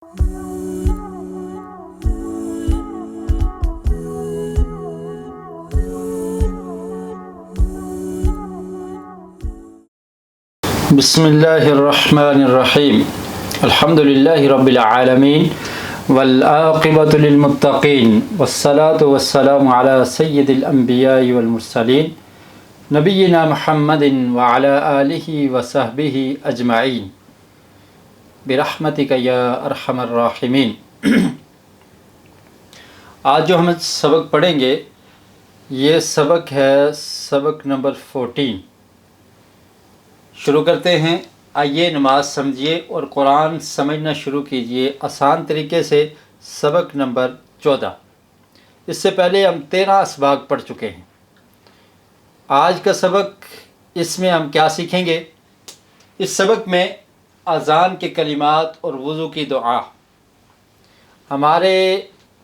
بسم اللہ الرحمن الرحیم الحمد للہ رب العالمین والعاقبۃ للمتقین والصلاة والسلام علی سید الانبیاء والمرسلین نبینا محمد وعلی آلہ وصحبہ اجمعین برحمتک یا ارحم الراحمین۔ آج جو ہم سبق پڑھیں گے یہ سبق ہے سبق نمبر 14۔ شروع کرتے ہیں۔ آئیے نماز سمجھیے اور قرآن سمجھنا شروع کیجیے آسان طریقے سے۔ سبق نمبر 14۔ اس سے پہلے ہم 13 اسباق پڑھ چکے ہیں۔ آج کا سبق، اس میں ہم کیا سیکھیں گے؟ اس سبق میں اذان کے کلمات اور وضو کی دعا۔ ہمارے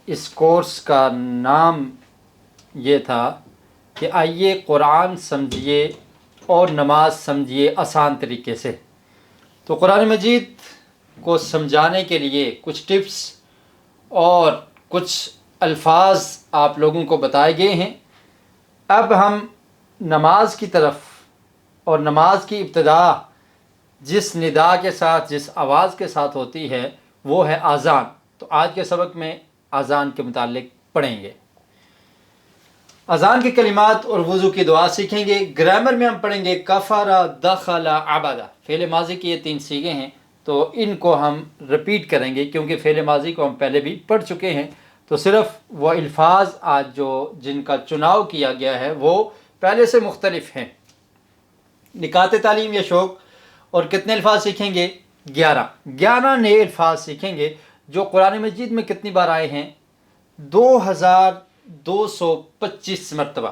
اس کورس کا نام یہ تھا کہ آئیے قرآن سمجھیے اور نماز سمجھیے آسان طریقے سے۔ تو قرآن مجید کو سمجھانے کے لیے کچھ ٹپس اور کچھ الفاظ آپ لوگوں کو بتائے گئے ہیں۔ اب ہم نماز کی طرف، اور نماز کی ابتدا جس ندا کے ساتھ، جس آواز کے ساتھ ہوتی ہے وہ ہے اذان۔ تو آج کے سبق میں اذان کے متعلق پڑھیں گے۔ اذان کے کلمات اور وضو کی دعا سیکھیں گے۔ گرامر میں ہم پڑھیں گے کفر، دخل، عبد۔ فعل ماضی کی یہ 3 صیغے ہیں، تو ان کو ہم رپیٹ کریں گے کیونکہ فعل ماضی کو ہم پہلے بھی پڑھ چکے ہیں۔ تو صرف وہ الفاظ آج جن کا چناؤ کیا گیا ہے وہ پہلے سے مختلف ہیں۔ نکات تعلیم یا شوق، اور کتنے الفاظ سیکھیں گے؟ 11 نئے الفاظ سیکھیں گے جو قرآن مجید میں کتنی بار آئے ہیں؟ 2225 مرتبہ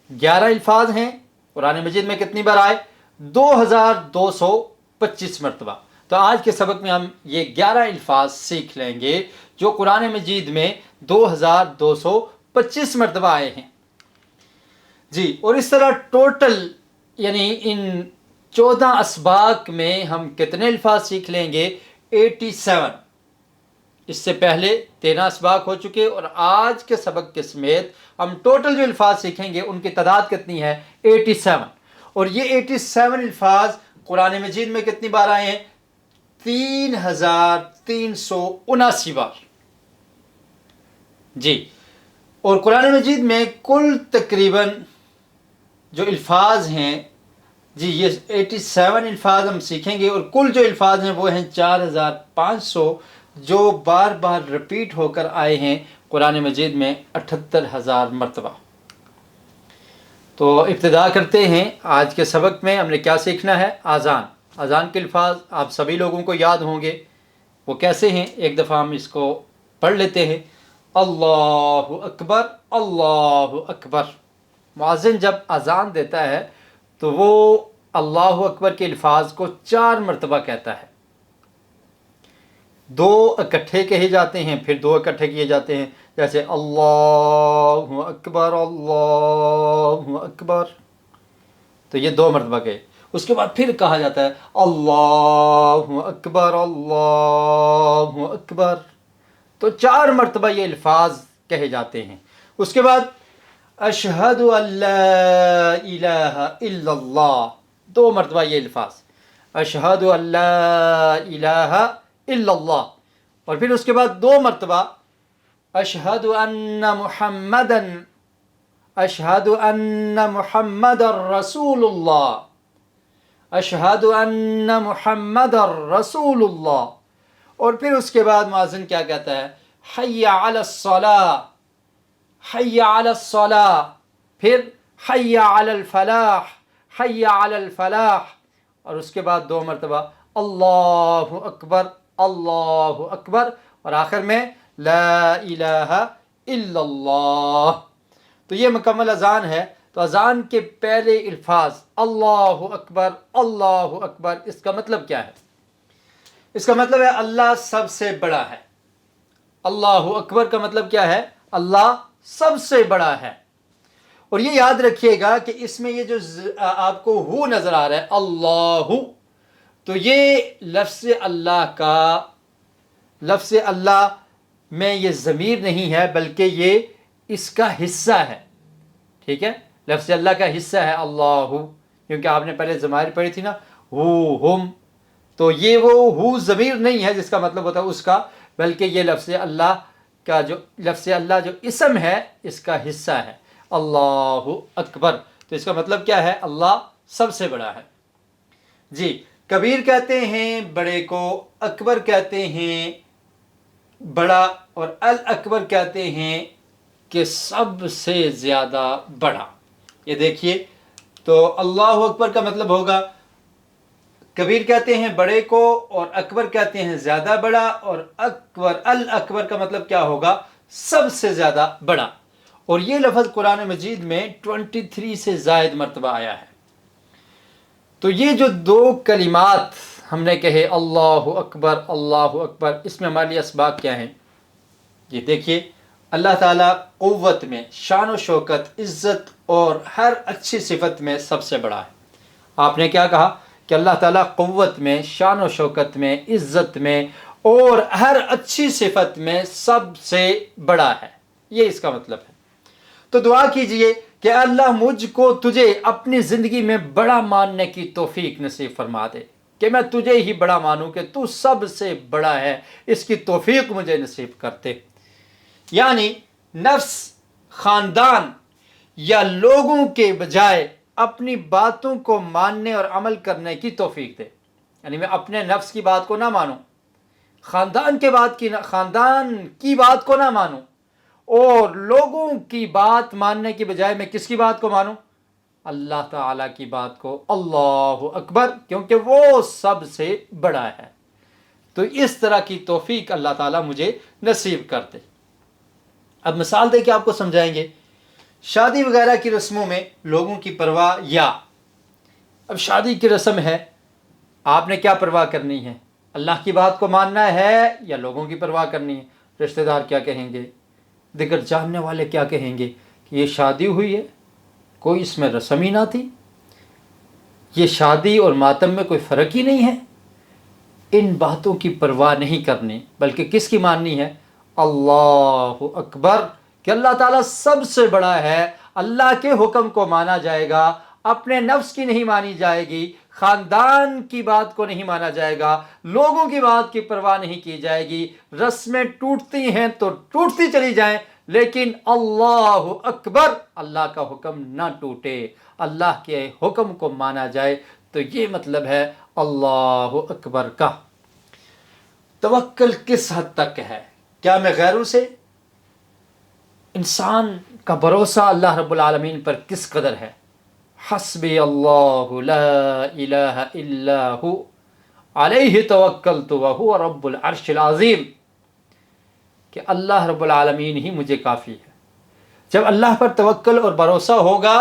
11 الفاظ ہیں۔ قرآن مجید میں کتنی بار آئے؟ 2225 مرتبہ۔ تو آج کے سبق میں ہم یہ 11 الفاظ سیکھ لیں گے جو قرآن مجید میں 2225 مرتبہ آئے ہیں جی۔ اور اس طرح ٹوٹل یعنی ان 14 اسباق میں ہم کتنے الفاظ سیکھ لیں گے؟ 87۔ اس سے پہلے 13 اسباق ہو چکے، اور آج کے سبق کے سمیت ہم ٹوٹل جو الفاظ سیکھیں گے ان کی تعداد کتنی ہے؟ 87۔ اور یہ 87 الفاظ قرآن مجید میں کتنی بار آئے ہیں؟ 3379 بار جی۔ اور قرآن مجید میں کل تقریباً جو الفاظ ہیں جی، یہ 87 الفاظ ہم سیکھیں گے، اور کل جو الفاظ ہیں وہ ہیں 4500 جو بار بار رپیٹ ہو کر آئے ہیں قرآن مجید میں 78000 مرتبہ۔ تو ابتدا کرتے ہیں۔ آج کے سبق میں ہم نے کیا سیکھنا ہے؟ اذان۔ اذان کے الفاظ آپ سبھی لوگوں کو یاد ہوں گے۔ وہ کیسے ہیں؟ ایک دفعہ ہم اس کو پڑھ لیتے ہیں۔ اللہ اکبر، اللہ اکبر۔ مؤذن جب اذان دیتا ہے تو وہ اللہ اکبر کے الفاظ کو 4 مرتبہ کہتا ہے۔ 2 اکٹھے کہے جاتے ہیں، پھر 2 اکٹھے کیے جاتے ہیں، جیسے اللہ اکبر، اللہ اکبر۔ تو یہ 2 مرتبہ کہے۔ اس کے بعد پھر کہا جاتا ہے اللہ اکبر، اللہ اکبر۔ تو 4 مرتبہ یہ الفاظ کہے جاتے ہیں۔ اس کے بعد اشہد ان لا الہ الا اللہ، 2 مرتبہ یہ الفاظ، اشہد ان لا الہ الا اللہ۔ اور پھر اس کے بعد 2 مرتبہ اشہد ان محمدا، اشہد ان محمد رسول اللہ، اشہد ان محمد رسول اللہ۔ اور پھر اس کے بعد مؤذن کیا کہتا ہے؟ حی علی الصلاۃ، حی علی الصلاۃ، پھر حی علی الفلاح، حی علی الفلاح۔ اور اس کے بعد 2 مرتبہ اللہ اکبر، اللہ اکبر، اور آخر میں لا الہ الا اللہ۔ تو یہ مکمل اذان ہے۔ تو اذان کے پہلے الفاظ اللہ اکبر، اللہ اکبر، اس کا مطلب کیا ہے؟ اس کا مطلب ہے اللہ سب سے بڑا ہے۔ اللہ اکبر کا مطلب کیا ہے؟ اللہ سب سے بڑا ہے۔ اور یہ یاد رکھیے گا کہ اس میں یہ جو آپ کو ہو نظر آ رہا ہے اللہ، تو یہ لفظ اللہ کا لفظ اللہ میں یہ ضمیر نہیں ہے بلکہ یہ اس کا حصہ ہے. ٹھیک ہے، لفظ اللہ کا حصہ ہے اللہ، کیونکہ آپ نے پہلے ضمائر پڑھی تھی نا، ہو ہم، تو یہ وہ ہو ضمیر نہیں ہے جس کا مطلب ہوتا ہے اس کا، بلکہ یہ لفظ اللہ کا جو لفظ اللہ جو اسم ہے اس کا حصہ ہے. اللہ اکبر، تو اس کا مطلب کیا ہے؟ اللہ سب سے بڑا ہے. جی، کبیر کہتے ہیں بڑے کو، اکبر کہتے ہیں بڑا، اور الاکبر کہتے ہیں کہ سب سے زیادہ بڑا. یہ دیکھیے، تو اللہ اکبر کا مطلب ہوگا، کبیر کہتے ہیں بڑے کو اور اکبر کہتے ہیں زیادہ بڑا، اور اکبر الاکبر کا مطلب کیا ہوگا؟ سب سے زیادہ بڑا. اور یہ لفظ قرآن مجید میں 23 سے زائد مرتبہ آیا ہے. تو یہ جو دو کلمات ہم نے کہے اللہ اکبر، اس میں ہمارے لیے اسباق کیا ہیں؟ یہ دیکھیے، اللہ تعالیٰ قوت میں، شان و شوکت، عزت اور ہر اچھی صفت میں سب سے بڑا ہے. آپ نے کیا کہا کہ اللہ تعالیٰ قوت میں، شان و شوکت میں، عزت میں اور ہر اچھی صفت میں سب سے بڑا ہے. یہ اس کا مطلب ہے. تو دعا کیجئے کہ اللہ مجھ کو تجھے اپنی زندگی میں بڑا ماننے کی توفیق نصیب فرما دے، کہ میں تجھے ہی بڑا مانوں کہ تو سب سے بڑا ہے، اس کی توفیق مجھے نصیب کرتے. یعنی نفس، خاندان یا لوگوں کے بجائے اپنی باتوں کو ماننے اور عمل کرنے کی توفیق دے. یعنی میں اپنے نفس کی بات کو نہ مانوں، خاندان کی بات کو نہ مانوں، اور لوگوں کی بات ماننے کی بجائے میں کس کی بات کو مانوں؟ اللہ تعالیٰ کی بات کو. اللہ اکبر، کیونکہ وہ سب سے بڑا ہے. تو اس طرح کی توفیق اللہ تعالیٰ مجھے نصیب کرتے. اب مثال دے کے آپ کو سمجھائیں گے. شادی وغیرہ کی رسموں میں لوگوں کی پرواہ، یا اب شادی کی رسم ہے، آپ نے کیا پرواہ کرنی ہے؟ اللہ کی بات کو ماننا ہے یا لوگوں کی پرواہ کرنی ہے؟ رشتہ دار کیا کہیں گے، دیگر جاننے والے کیا کہیں گے کہ یہ شادی ہوئی ہے، کوئی اس میں رسم ہی نہ تھی، یہ شادی اور ماتم میں کوئی فرق ہی نہیں ہے. ان باتوں کی پرواہ نہیں کرنی، بلکہ کس کی ماننی ہے؟ اللہ اکبر، کہ اللہ تعالیٰ سب سے بڑا ہے. اللہ کے حکم کو مانا جائے گا، اپنے نفس کی نہیں مانی جائے گی، خاندان کی بات کو نہیں مانا جائے گا، لوگوں کی بات کی پرواہ نہیں کی جائے گی. رسمیں ٹوٹتی ہیں تو ٹوٹتی چلی جائیں، لیکن اللہ اکبر، اللہ کا حکم نہ ٹوٹے، اللہ کے حکم کو مانا جائے. تو یہ مطلب ہے اللہ اکبر کا. توکل کس حد تک ہے؟ کیا میں غیروں سے؟ انسان کا بھروسہ اللہ رب العالمین پر کس قدر ہے؟ حسبی اللہ لا الہ الا ہو علیہ توکلت وہو رب العرش العظیم، کہ اللہ رب العالمین ہی مجھے کافی ہے. جب اللہ پر توکل اور بھروسہ ہوگا،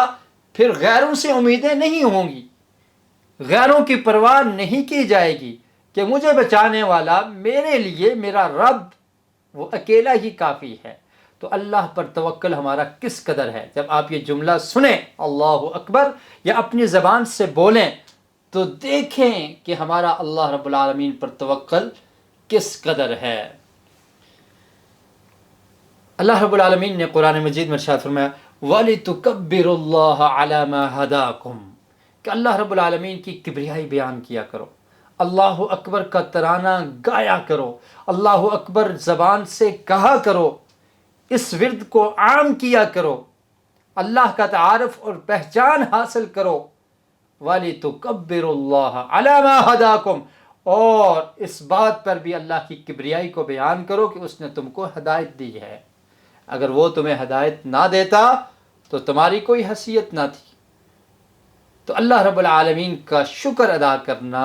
پھر غیروں سے امیدیں نہیں ہوں گی، غیروں کی پرواہ نہیں کی جائے گی، کہ مجھے بچانے والا میرے لیے میرا رب وہ اکیلا ہی کافی ہے. تو اللہ پر توکل ہمارا کس قدر ہے؟ جب آپ یہ جملہ سنیں اللہ اکبر یا اپنی زبان سے بولیں تو دیکھیں کہ ہمارا اللہ رب العالمین پر توکل کس قدر ہے. اللہ رب العالمین نے قرآن مجید میں ارشاد فرمایا وَلِتُكَبِّرُوا اللَّهَ عَلَى مَا هَدَاكُمْ، کہ اللہ رب العالمین کی کبریائی بیان کیا کرو، اللہ اکبر کا ترانہ گایا کرو، اللہ اکبر زبان سے کہا کرو، اس ورد کو عام کیا کرو، اللہ کا تعارف اور پہچان حاصل کرو. وَلِتُكَبِّرُوا اللَّهَ عَلَى مَا هَدَاكُمْ، اور اس بات پر بھی اللہ کی کبریائی کو بیان کرو کہ اس نے تم کو ہدایت دی ہے. اگر وہ تمہیں ہدایت نہ دیتا تو تمہاری کوئی حیثیت نہ تھی. تو اللہ رب العالمین کا شکر ادا کرنا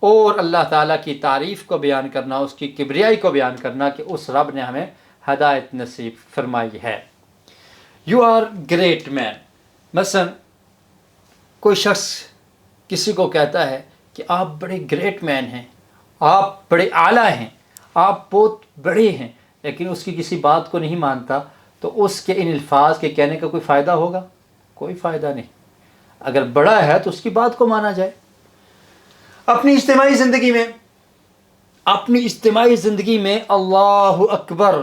اور اللہ تعالیٰ کی تعریف کو بیان کرنا، اس کی کبریائی کو بیان کرنا کہ اس رب نے ہمیں ہدایت نصیب فرمائی ہے. You are great man. مثلا کوئی شخص کسی کو کہتا ہے کہ آپ بڑے گریٹ مین ہیں، آپ بڑے اعلیٰ ہیں، آپ بہت بڑے ہیں، لیکن اس کی کسی بات کو نہیں مانتا، تو اس کے ان الفاظ کے کہنے کا کوئی فائدہ ہوگا؟ کوئی فائدہ نہیں. اگر بڑا ہے تو اس کی بات کو مانا جائے. اپنی اجتماعی زندگی میں اپنی اجتماعی زندگی میں اللہ اکبر،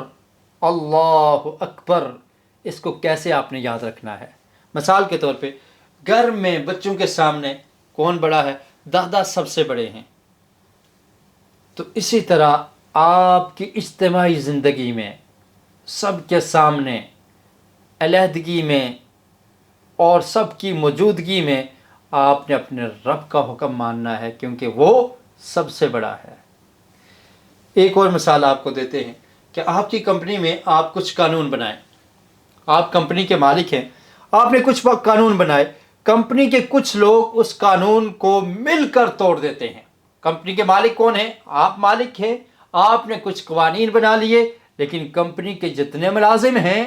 اللہ اکبر، اس کو کیسے آپ نے یاد رکھنا ہے؟ مثال کے طور پہ گھر میں بچوں کے سامنے کون بڑا ہے؟ دادا سب سے بڑے ہیں. تو اسی طرح آپ کی اجتماعی زندگی میں سب کے سامنے، علیحدگی میں اور سب کی موجودگی میں آپ نے اپنے رب کا حکم ماننا ہے، کیونکہ وہ سب سے بڑا ہے. ایک اور مثال آپ کو دیتے ہیں کہ آپ کی کمپنی میں آپ کچھ قانون بنائیں. آپ کمپنی کے مالک ہیں، آپ نے کچھ قانون بنائے، کمپنی کے کچھ لوگ اس قانون کو مل کر توڑ دیتے ہیں. کمپنی کے مالک کون ہیں؟ آپ مالک ہیں. آپ نے کچھ قوانین بنا لیے، لیکن کمپنی کے جتنے ملازم ہیں،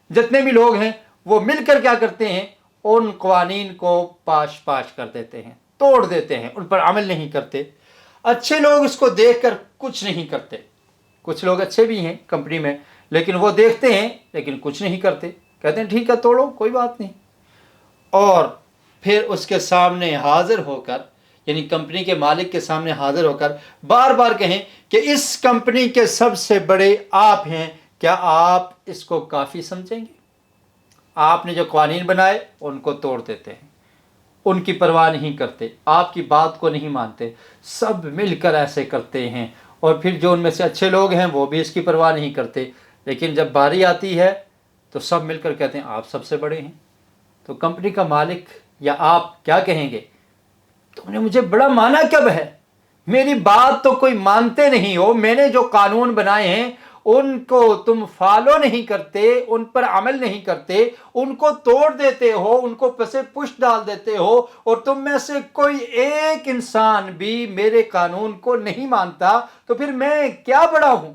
جتنے بھی لوگ ہیں، وہ مل کر کیا کرتے ہیں؟ ان قوانین کو پاش کر دیتے ہیں، توڑ دیتے ہیں، ان پر عمل نہیں کرتے. اچھے لوگ اس کو دیکھ کر کچھ نہیں کرتے. کچھ لوگ اچھے بھی ہیں کمپنی میں، لیکن وہ دیکھتے ہیں لیکن کچھ نہیں کرتے، کہتے ہیں ٹھیک ہے توڑو، کوئی بات نہیں. اور پھر اس کے سامنے حاضر ہو کر، یعنی کمپنی کے مالک کے سامنے حاضر ہو کر بار بار کہیں کہ اس کمپنی کے سب سے بڑے آپ ہیں، کیا آپ اس کو کافی سمجھیں گے؟ آپ نے جو قوانین بنائے ان کو توڑ دیتے ہیں، ان کی پرواہ نہیں کرتے، آپ کی بات کو نہیں مانتے، سب مل کر ایسے کرتے ہیں. اور پھر جو ان میں سے اچھے لوگ ہیں وہ بھی اس کی پرواہ نہیں کرتے، لیکن جب باری آتی ہے تو سب مل کر کہتے ہیں آپ سب سے بڑے ہیں. تو کمپنی کا مالک یا آپ کیا کہیں گے؟ تم نے مجھے بڑا مانا کب ہے؟ میری بات تو کوئی مانتے نہیں ہو، میں نے جو قانون بنائے ہیں ان کو تم فالو نہیں کرتے، ان پر عمل نہیں کرتے، ان کو توڑ دیتے ہو، ان کو پسے پش ڈال دیتے ہو، اور تم میں سے کوئی ایک انسان بھی میرے قانون کو نہیں مانتا، تو پھر میں کیا بڑا ہوں؟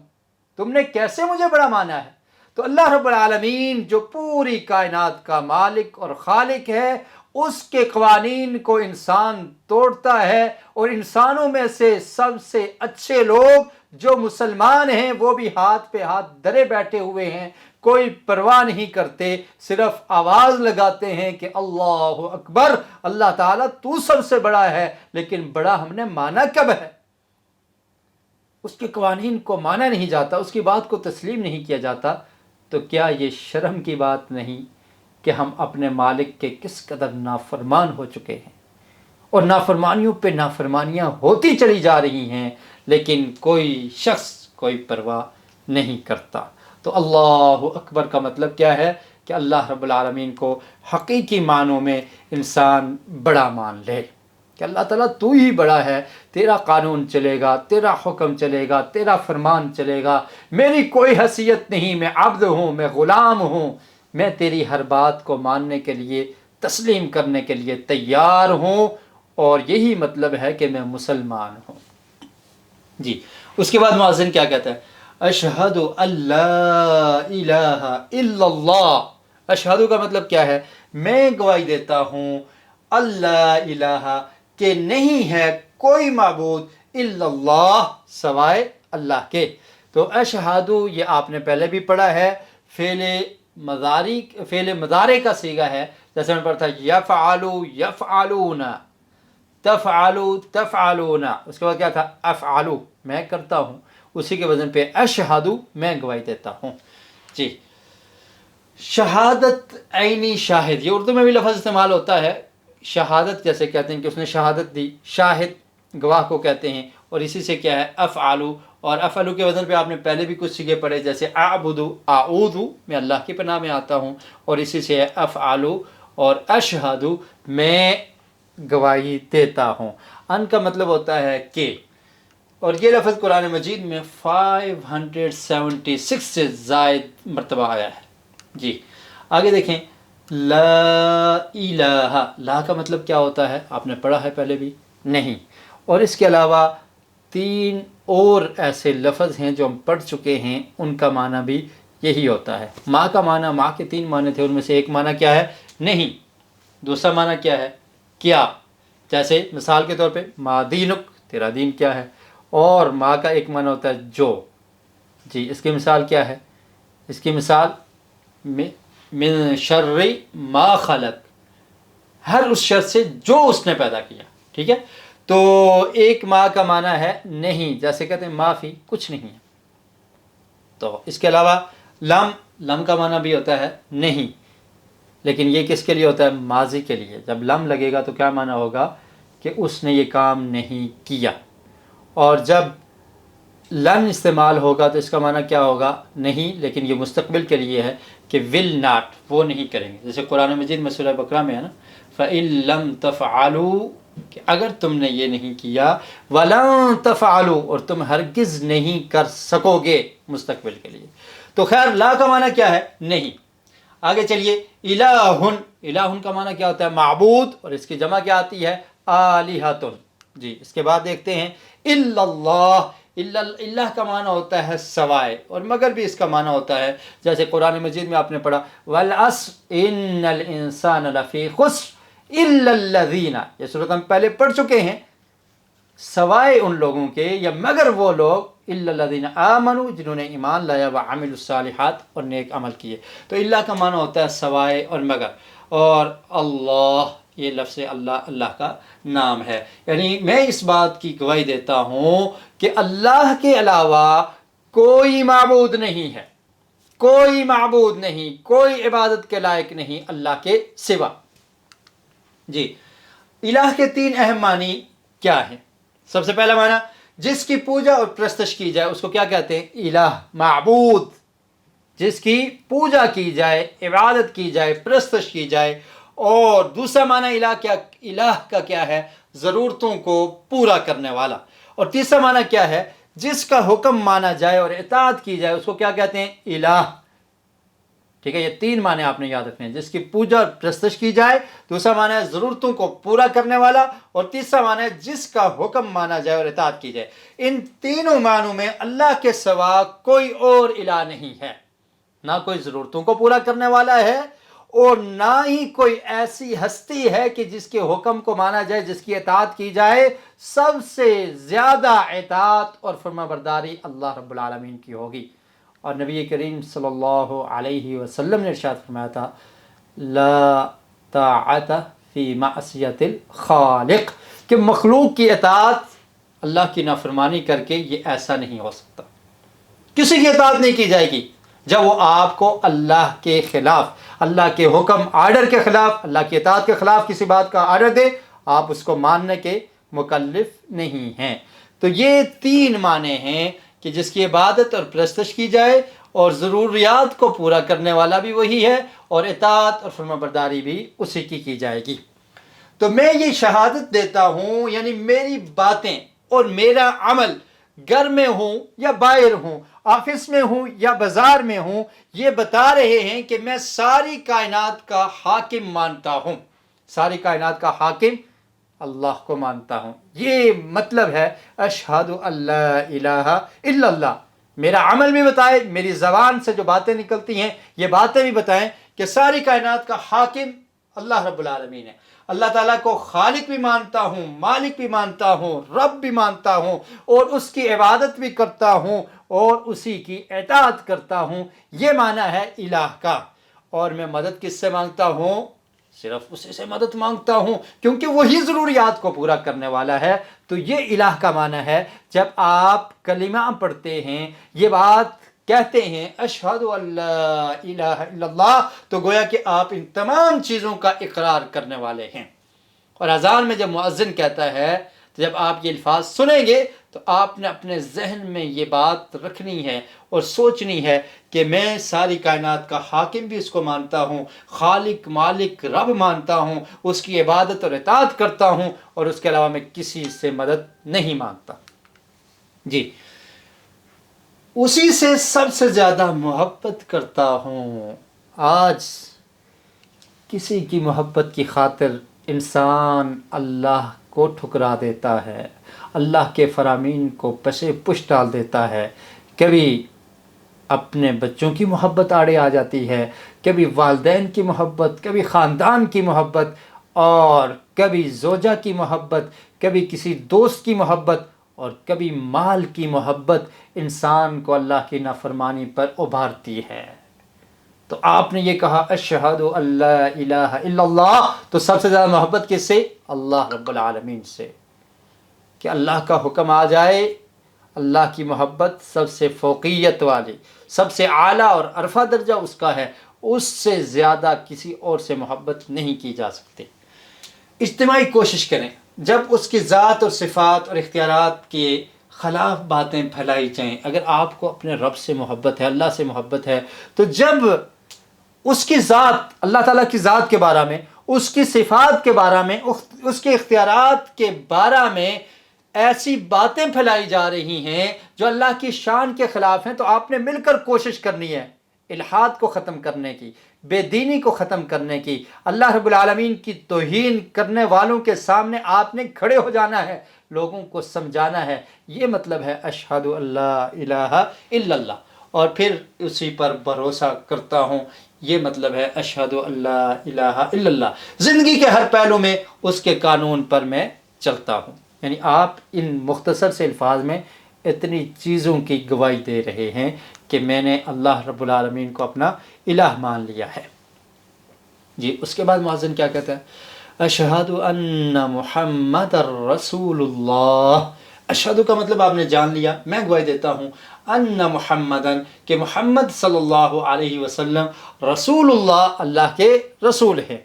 تم نے کیسے مجھے بڑا مانا ہے؟ تو اللہ رب العالمین جو پوری کائنات کا مالک اور خالق ہے، اس کے قوانین کو انسان توڑتا ہے، اور انسانوں میں سے سب سے اچھے لوگ جو مسلمان ہیں وہ بھی ہاتھ پہ ہاتھ دھرے بیٹھے ہوئے ہیں، کوئی پرواہ نہیں کرتے، صرف آواز لگاتے ہیں کہ اللہ اکبر، اللہ تعالیٰ تو سب سے بڑا ہے. لیکن بڑا ہم نے مانا کب ہے؟ اس کے قوانین کو مانا نہیں جاتا، اس کی بات کو تسلیم نہیں کیا جاتا. تو کیا یہ شرم کی بات نہیں کہ ہم اپنے مالک کے کس قدر نافرمان ہو چکے ہیں، اور نافرمانیوں پہ نافرمانیاں ہوتی چلی جا رہی ہیں، لیکن کوئی شخص کوئی پرواہ نہیں کرتا. تو اللہ اکبر کا مطلب کیا ہے؟ کہ اللہ رب العالمین کو حقیقی معنوں میں انسان بڑا مان لے، کہ اللہ تعالیٰ تو ہی بڑا ہے، تیرا قانون چلے گا، تیرا حکم چلے گا، تیرا فرمان چلے گا، میری کوئی حیثیت نہیں، میں عبد ہوں، میں غلام ہوں، میں تیری ہر بات کو ماننے کے لیے، تسلیم کرنے کے لیے تیار ہوں. اور یہی مطلب ہے کہ میں مسلمان ہوں. جی اس کے بعد مؤذن کیا کہتا ہے؟ اشہد ان لا الہ الا اللہ. اشہد کا مطلب کیا ہے؟ میں گواہی دیتا ہوں اللہ الہ، کہ نہیں ہے کوئی معبود، الا اللہ، سوائے اللہ کے. تو اشہد یہ آپ نے پہلے بھی پڑھا ہے، فعل مضارع کا صیغہ ہے. جیسے میں پڑھتا یفعلو یفعلون، تفعلو تفعلون، اس کے بعد کیا تھا؟ افعلو، میں کرتا ہوں. اسی کے وزن پہ اشہدو، میں گواہی دیتا ہوں. جی شہادت عینی شاہد، یہ اردو میں بھی لفظ استعمال ہوتا ہے. شہادت جیسے کہتے ہیں کہ اس نے شہادت دی، شاہد گواہ کو کہتے ہیں. اور اسی سے کیا ہے؟ افعلو. اور افعلو کے وزن پہ آپ نے پہلے بھی کچھ صیغے پڑھے، جیسے اعبدو، اعوذ، میں اللہ کی پناہ میں آتا ہوں. اور اسی سے افعلو. اور اشہدو، میں گواہی دیتا ہوں. ان کا مطلب ہوتا ہے کہ، اور یہ لفظ قرآن مجید میں 576 سے زائد مرتبہ آیا ہے. جی آگے دیکھیں، لا الہ، لا کا مطلب کیا ہوتا ہے؟ آپ نے پڑھا ہے پہلے بھی؟ نہیں. اور اس کے علاوہ 3 اور ایسے لفظ ہیں جو ہم پڑھ چکے ہیں، ان کا معنی بھی یہی ہوتا ہے. ماں کا معنی، ماں کے 3 معنی تھے، ان میں سے ایک معنی کیا ہے؟ نہیں. دوسرا معنی کیا ہے؟ کیا. جیسے مثال کے طور پہ ما دینک، تیرا دین کیا ہے. اور ماں کا ایک معنی ہوتا ہے جو. جی اس کی مثال کیا ہے؟ اس کی مثال من شر ما خلق، ہر اس شر سے جو اس نے پیدا کیا. ٹھیک ہے. تو ایک ما کا معنی ہے نہیں، جیسے کہتے ہیں معافی، کچھ نہیں ہے۔ تو اس کے علاوہ لم کا معنی بھی ہوتا ہے نہیں، لیکن یہ کس کے لیے ہوتا ہے؟ ماضی کے لیے۔ جب لم لگے گا تو کیا معنی ہوگا؟ کہ اس نے یہ کام نہیں کیا۔ اور جب لن استعمال ہوگا تو اس کا معنی کیا ہوگا؟ نہیں، لیکن یہ مستقبل کے لیے ہے کہ ول ناٹ، وہ نہیں کریں گے۔ جیسے قرآن مجید میں سورہ بقرہ میں ہے نا، فَإِن لَمْ تَفْعَلُوا، کہ اگر تم نے یہ نہیں کیا، وَلَن تَفْعَلُوا، اور تم ہرگز نہیں کر سکو گے، مستقبل کے لیے۔ تو خیر لا کا معنی کیا ہے؟ نہیں۔ آگے چلیے، الہن، الہن کا معنی کیا ہوتا ہے؟ معبود، اور اس کی جمع کیا آتی ہے؟ آلہۃ۔ جی، اس کے بعد دیکھتے ہیں الا اللہ، اللہ کا معنی ہوتا ہے سوائے، اور مگر بھی اس کا معنی ہوتا ہے، جیسے قرآن مجید میں آپ نے پڑھا والعصر ان الانسان لفی خسر الا الذین، یہ سورۃ ہم پہلے پڑھ چکے ہیں، سوائے ان لوگوں کے یا مگر وہ لوگ، الا الذین آمنوا، جنہوں نے ایمان لایا، وعملوا الصالحات، اور نیک عمل کیے۔ تو اللہ کا معنی ہوتا ہے سوائے اور مگر، اور اللہ، یہ لفظ اللہ، اللہ کا نام ہے۔ یعنی میں اس بات کی گواہی دیتا ہوں کہ اللہ کے علاوہ کوئی معبود نہیں ہے، کوئی معبود نہیں، کوئی عبادت کے لائق نہیں اللہ کے سوا۔ جی، الہ کے تین اہم معنی کیا ہیں؟ سب سے پہلا معنی، جس کی پوجا اور پرستش کی جائے اس کو کیا کہتے ہیں؟ الہ، معبود، جس کی پوجا کی جائے، عبادت کی جائے، پرستش کی جائے۔ اور دوسرا معنی الہ کا کیا ہے؟ ضرورتوں کو پورا کرنے والا۔ اور تیسرا معنی کیا ہے؟ جس کا حکم مانا جائے اور اطاعت کی جائے اس کو کیا کہتے ہیں؟ الہ۔ ٹھیک ہے، یہ تین معنی آپ نے یاد رکھنے ہیں، جس کی پوجا اور پرستش کی جائے، دوسرا معنی ہے ضرورتوں کو پورا کرنے والا، اور تیسرا معنی ہے جس کا حکم مانا جائے اور اطاعت کی جائے۔ ان تینوں معنوں میں اللہ کے سوا کوئی اور الہ نہیں ہے، نہ کوئی ضرورتوں کو پورا کرنے والا ہے، اور نہ ہی کوئی ایسی ہستی ہے کہ جس کے حکم کو مانا جائے، جس کی اطاعت کی جائے۔ سب سے زیادہ اطاعت اور فرمانبرداری اللہ رب العالمین کی ہوگی۔ اور نبی کریم صلی اللہ علیہ وسلم نے ارشاد فرمایا تھا، لا طاعت فی معصیت الخالق، کہ مخلوق کی اطاعت اللہ کی نافرمانی کر کے یہ ایسا نہیں ہو سکتا، کسی کی اطاعت نہیں کی جائے گی جب وہ آپ کو اللہ کے خلاف، اللہ کے حکم آرڈر کے خلاف، اللہ کی اطاعت کے خلاف کسی بات کا آرڈر دے، آپ اس کو ماننے کے مکلف نہیں ہیں۔ تو یہ تین معنی ہیں کہ جس کی عبادت اور پرستش کی جائے، اور ضروریات کو پورا کرنے والا بھی وہی ہے، اور اطاعت اور فرمانبرداری بھی اسی کی جائے گی۔ تو میں یہ شہادت دیتا ہوں، یعنی میری باتیں اور میرا عمل، گھر میں ہوں یا باہر ہوں، آفس میں ہوں یا بازار میں ہوں، یہ بتا رہے ہیں کہ میں ساری کائنات کا حاکم مانتا ہوں، ساری کائنات کا حاکم اللہ کو مانتا ہوں۔ یہ مطلب ہے اشہد اللہ الہ الا اللہ۔ میرا عمل بھی بتائے، میری زبان سے جو باتیں نکلتی ہیں یہ باتیں بھی بتائیں کہ ساری کائنات کا حاکم اللہ رب العالمین ہے۔ اللہ تعالیٰ کو خالق بھی مانتا ہوں، مالک بھی مانتا ہوں، رب بھی مانتا ہوں، اور اس کی عبادت بھی کرتا ہوں اور اسی کی اطاعت کرتا ہوں۔ یہ معنی ہے الہ کا۔ اور میں مدد کس سے مانگتا ہوں؟ صرف اسی سے مدد مانگتا ہوں، کیونکہ وہی ضروریات کو پورا کرنے والا ہے۔ تو یہ الہ کا معنی ہے۔ جب آپ کلمہ پڑھتے ہیں، یہ بات کہتے ہیں اشہد اللہ الہ الا اللہ، تو گویا کہ آپ ان تمام چیزوں کا اقرار کرنے والے ہیں۔ اور اذان میں جب مؤذن کہتا ہے، تو جب آپ یہ الفاظ سنیں گے تو آپ نے اپنے ذہن میں یہ بات رکھنی ہے اور سوچنی ہے کہ میں ساری کائنات کا حاکم بھی اس کو مانتا ہوں، خالق مالک رب مانتا ہوں، اس کی عبادت اور اطاعت کرتا ہوں، اور اس کے علاوہ میں کسی سے مدد نہیں مانگتا۔ جی، اسی سے سب سے زیادہ محبت کرتا ہوں۔ آج کسی کی محبت کی خاطر انسان اللہ کو ٹھکرا دیتا ہے، اللہ کے فرامین کو پسے پش ڈال دیتا ہے۔ کبھی اپنے بچوں کی محبت آڑے آ جاتی ہے، کبھی والدین کی محبت، کبھی خاندان کی محبت، اور کبھی زوجہ کی محبت، کبھی کسی دوست کی محبت، اور کبھی مال کی محبت انسان کو اللہ کی نافرمانی پر ابھارتی ہے۔ تو آپ نے یہ کہا اشہد اللہ الہ الا اللہ، تو سب سے زیادہ محبت کس سے؟ اللہ رب العالمین سے۔ کہ اللہ کا حکم آ جائے، اللہ کی محبت سب سے فوقیت والی، سب سے اعلیٰ اور عرفہ درجہ اس کا ہے، اس سے زیادہ کسی اور سے محبت نہیں کی جا سکتی۔ اجتماعی کوشش کریں جب اس کی ذات اور صفات اور اختیارات کے خلاف باتیں پھیلائی جائیں، اگر آپ کو اپنے رب سے محبت ہے، اللہ سے محبت ہے، تو جب اس کی ذات، اللہ تعالیٰ کی ذات کے بارے میں، اس کی صفات کے بارے میں، اس کے اختیارات کے بارے میں ایسی باتیں پھیلائی جا رہی ہیں جو اللہ کی شان کے خلاف ہیں، تو آپ نے مل کر کوشش کرنی ہے الحاد کو ختم کرنے کی، بے دینی کو ختم کرنے کی، اللہ رب العالمین کی توہین کرنے والوں کے سامنے آپ نے کھڑے ہو جانا ہے، لوگوں کو سمجھانا ہے۔ یہ مطلب ہے اشہد اللہ الہ الا اللہ، اور پھر اسی پر بھروسہ کرتا ہوں، یہ مطلب ہے اشہد اللہ الہ الا اللہ۔ زندگی کے ہر پہلو میں اس کے قانون پر میں چلتا ہوں۔ یعنی آپ ان مختصر سے الفاظ میں اتنی چیزوں کی گواہی دے رہے ہیں کہ میں نے اللہ رب العالمین کو اپنا الہ مان لیا ہے۔ جی اس کے بعد مؤذن کیا کہتا ہے؟ اشہد ان محمد رسول اللہ۔ اشہد کا مطلب آپ نے جان لیا، میں گواہی دیتا ہوں ان محمدن، کہ محمد صلی اللہ علیہ وسلم رسول اللہ، اللہ کے رسول ہیں۔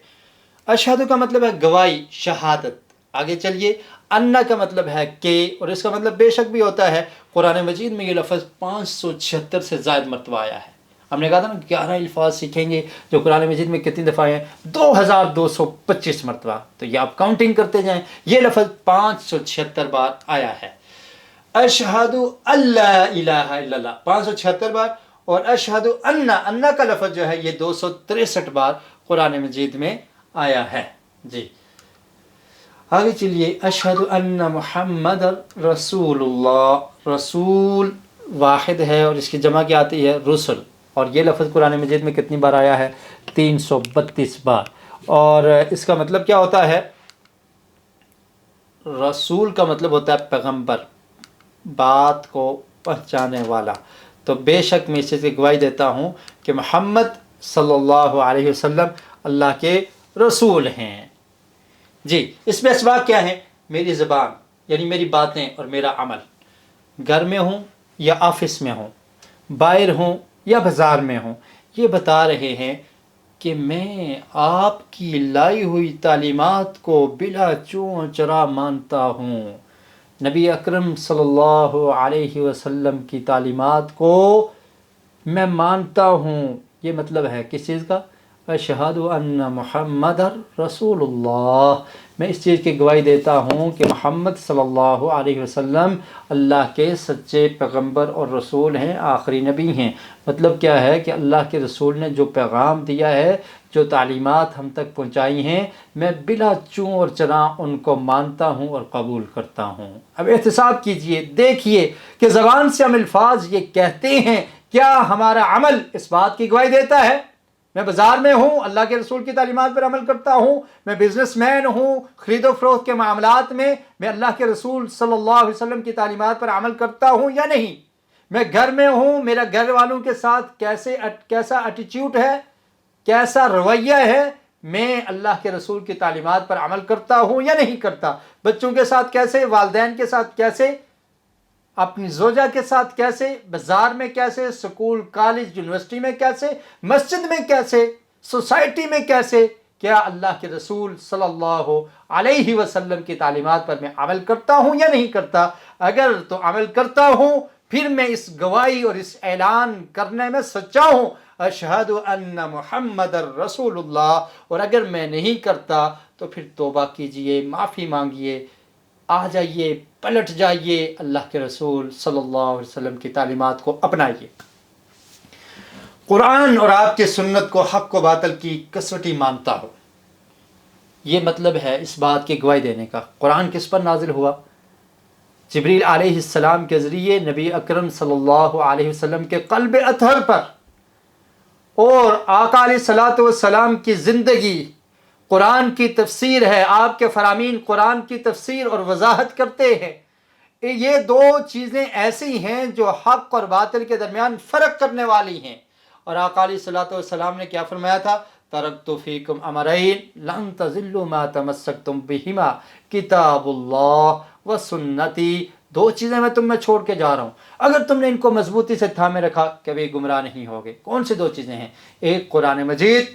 اشہد کا مطلب ہے گواہی، شہادت۔ آگے چلیے، انا کا مطلب ہے کہ، اور اس کا مطلب بے شک بھی ہوتا ہے۔ قرآن مجید میں یہ لفظ 576 سے زائد مرتبہ آیا ہے۔ ہم نے کہا تھا نا 11 الفاظ سیکھیں گے جو قرآن مجید میں کتنی دفعہ ہیں؟ 2225 مرتبہ۔ تو یہ آپ کاؤنٹنگ کرتے جائیں، یہ لفظ 576 بار آیا ہے۔ اشہد اللہ الہ الا اللہ 576 بار، اور اشہد انا کا لفظ جو ہے یہ 263 بار قرآن مجید میں آیا ہے۔ جی آگے چلیے، اشہد ان محمد رسول اللہ۔ رسول واحد ہے اور اس کی جمع کیا آتی ہے؟ رسل، اور یہ لفظ قرآن مجید میں کتنی بار آیا ہے؟ 332 بار۔ اور اس کا مطلب کیا ہوتا ہے؟ رسول کا مطلب ہوتا ہے پیغمبر، بات کو پہنچانے والا۔ تو بے شک میں اس چیز کی گواہی دیتا ہوں کہ محمد صلی اللہ علیہ وسلم اللہ کے رسول ہیں۔ جی اس میں اسباب کیا ہیں؟ میری زبان یعنی میری باتیں اور میرا عمل، گھر میں ہوں یا آفس میں ہوں، باہر ہوں یا بازار میں ہوں، یہ بتا رہے ہیں کہ میں آپ کی لائی ہوئی تعلیمات کو بلا چون چرا مانتا ہوں۔ نبی اکرم صلی اللہ علیہ وسلم کی تعلیمات کو میں مانتا ہوں۔ یہ مطلب ہے کس چیز کا؟ اشہد ان محمد رسول اللہ۔ میں اس چیز کی گواہی دیتا ہوں کہ محمد صلی اللہ علیہ وسلم اللہ کے سچے پیغمبر اور رسول ہیں، آخری نبی ہیں۔ مطلب کیا ہے کہ اللہ کے رسول نے جو پیغام دیا ہے، جو تعلیمات ہم تک پہنچائی ہیں، میں بلا چوں اور چرا ان کو مانتا ہوں اور قبول کرتا ہوں۔ اب احتساب کیجئے، دیکھیے کہ زبان سے ہم الفاظ یہ کہتے ہیں، کیا ہمارا عمل اس بات کی گواہی دیتا ہے؟ میں بازار میں ہوں، اللہ کے رسول کی تعلیمات پر عمل کرتا ہوں۔ میں بزنس مین ہوں، خرید و فروخت کے معاملات میں میں اللہ کے رسول صلی اللہ علیہ وسلم کی تعلیمات پر عمل کرتا ہوں یا نہیں؟ میں گھر میں ہوں، میرا گھر والوں کے ساتھ کیسا ایٹیچیوڈ ہے، کیسا رویہ ہے، میں اللہ کے رسول کی تعلیمات پر عمل کرتا ہوں یا نہیں کرتا؟ بچوں کے ساتھ کیسے، والدین کے ساتھ کیسے، اپنی زوجہ کے ساتھ کیسے، بازار میں کیسے، سکول کالج یونیورسٹی میں کیسے، مسجد میں کیسے، سوسائٹی میں کیسے، کیا اللہ کے رسول صلی اللہ علیہ وسلم کی تعلیمات پر میں عمل کرتا ہوں یا نہیں کرتا؟ اگر تو عمل کرتا ہوں، پھر میں اس گواہی اور اس اعلان کرنے میں سچا ہوں، اشہد ان محمد رسول اللہ۔ اور اگر میں نہیں کرتا تو پھر توبہ کیجئے، معافی مانگیے، آ جائیے، پلٹ جائیے، اللہ کے رسول صلی اللہ علیہ وسلم کی تعلیمات کو اپنائیے۔ قرآن اور آپ کے سنت کو حق و باطل کی کسوٹی مانتا ہو، یہ مطلب ہے اس بات کی گواہی دینے کا۔ قرآن کس پر نازل ہوا؟ جبریل علیہ السلام کے ذریعے نبی اکرم صلی اللہ علیہ وسلم کے قلب اطہر پر، اور آقا علیہ الصلوۃ والسلام کی زندگی قرآن کی تفسیر ہے۔ آپ کے فرامین قرآن کی تفسیر اور وضاحت کرتے ہیں۔ یہ دو چیزیں ایسی ہیں جو حق اور باطل کے درمیان فرق کرنے والی ہیں۔ اور آقا علیہ الصلوۃ والسلام نے کیا فرمایا تھا؟ ترکت فیکم امرین لن تضلوا ما تمسکتم بہما کتاب اللہ و سنتی، دو چیزیں میں تم میں چھوڑ کے جا رہا ہوں، اگر تم نے ان کو مضبوطی سے تھامے رکھا کبھی گمراہ نہیں ہوگے۔ کون سی دو چیزیں ہیں؟ ایک قرآن مجید،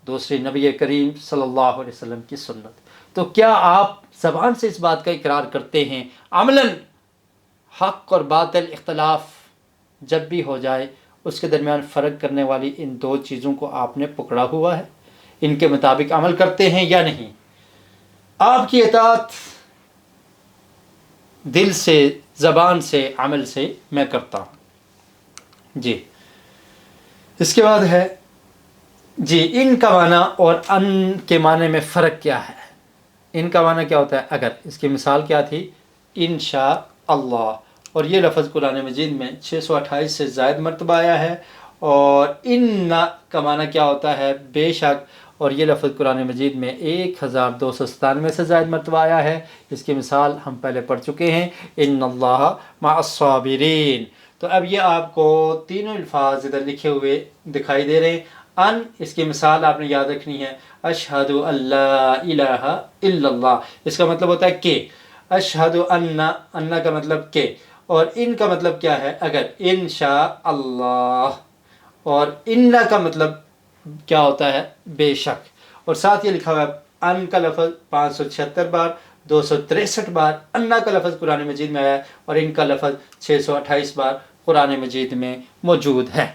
دوسری نبی کریم صلی اللہ علیہ وسلم کی سنت۔ تو کیا آپ زبان سے اس بات کا اقرار کرتے ہیں، عملاً حق اور باطل اختلاف جب بھی ہو جائے اس کے درمیان فرق کرنے والی ان دو چیزوں کو آپ نے پکڑا ہوا ہے، ان کے مطابق عمل کرتے ہیں یا نہیں؟ آپ کی اطاعت دل سے، زبان سے، عمل سے میں کرتا ہوں۔ جی اس کے بعد ہے جی ان کا معنی اور ان کے معنی میں فرق کیا ہے؟ ان کا معنی کیا ہوتا ہے؟ اگر اس کی مثال کیا تھی؟ انشاء اللہ، اور یہ لفظ قرآن مجید میں 628 سے زائد مرتبہ آیا ہے۔ اور ان کا معنی کیا ہوتا ہے؟ بے شک، اور یہ لفظ قرآن مجید میں 1297 سے زائد مرتبہ آیا ہے۔ اس کی مثال ہم پہلے پڑھ چکے ہیں، ان اللہ مع الصابرین۔ تو اب یہ آپ کو تینوں الفاظ ادھر لکھے ہوئے دکھائی دے رہے ہیں۔ ان، اس کی مثال آپ نے یاد رکھنی ہے، اشہد ان لا الہ الا اللہ، اس کا مطلب ہوتا ہے کہ، اشہد ان کا مطلب کہ، اور ان کا مطلب کیا ہے؟ اگر، انشاء اللہ، اور ان کا مطلب کیا ہوتا ہے؟ بے شک، اور ساتھ یہ لکھا ہوا ہے ان کا لفظ 576 بار، 263 بار ان کا لفظ قرآن مجید میں آیا ہے، اور ان کا لفظ 628 بار قرآن مجید میں موجود ہے۔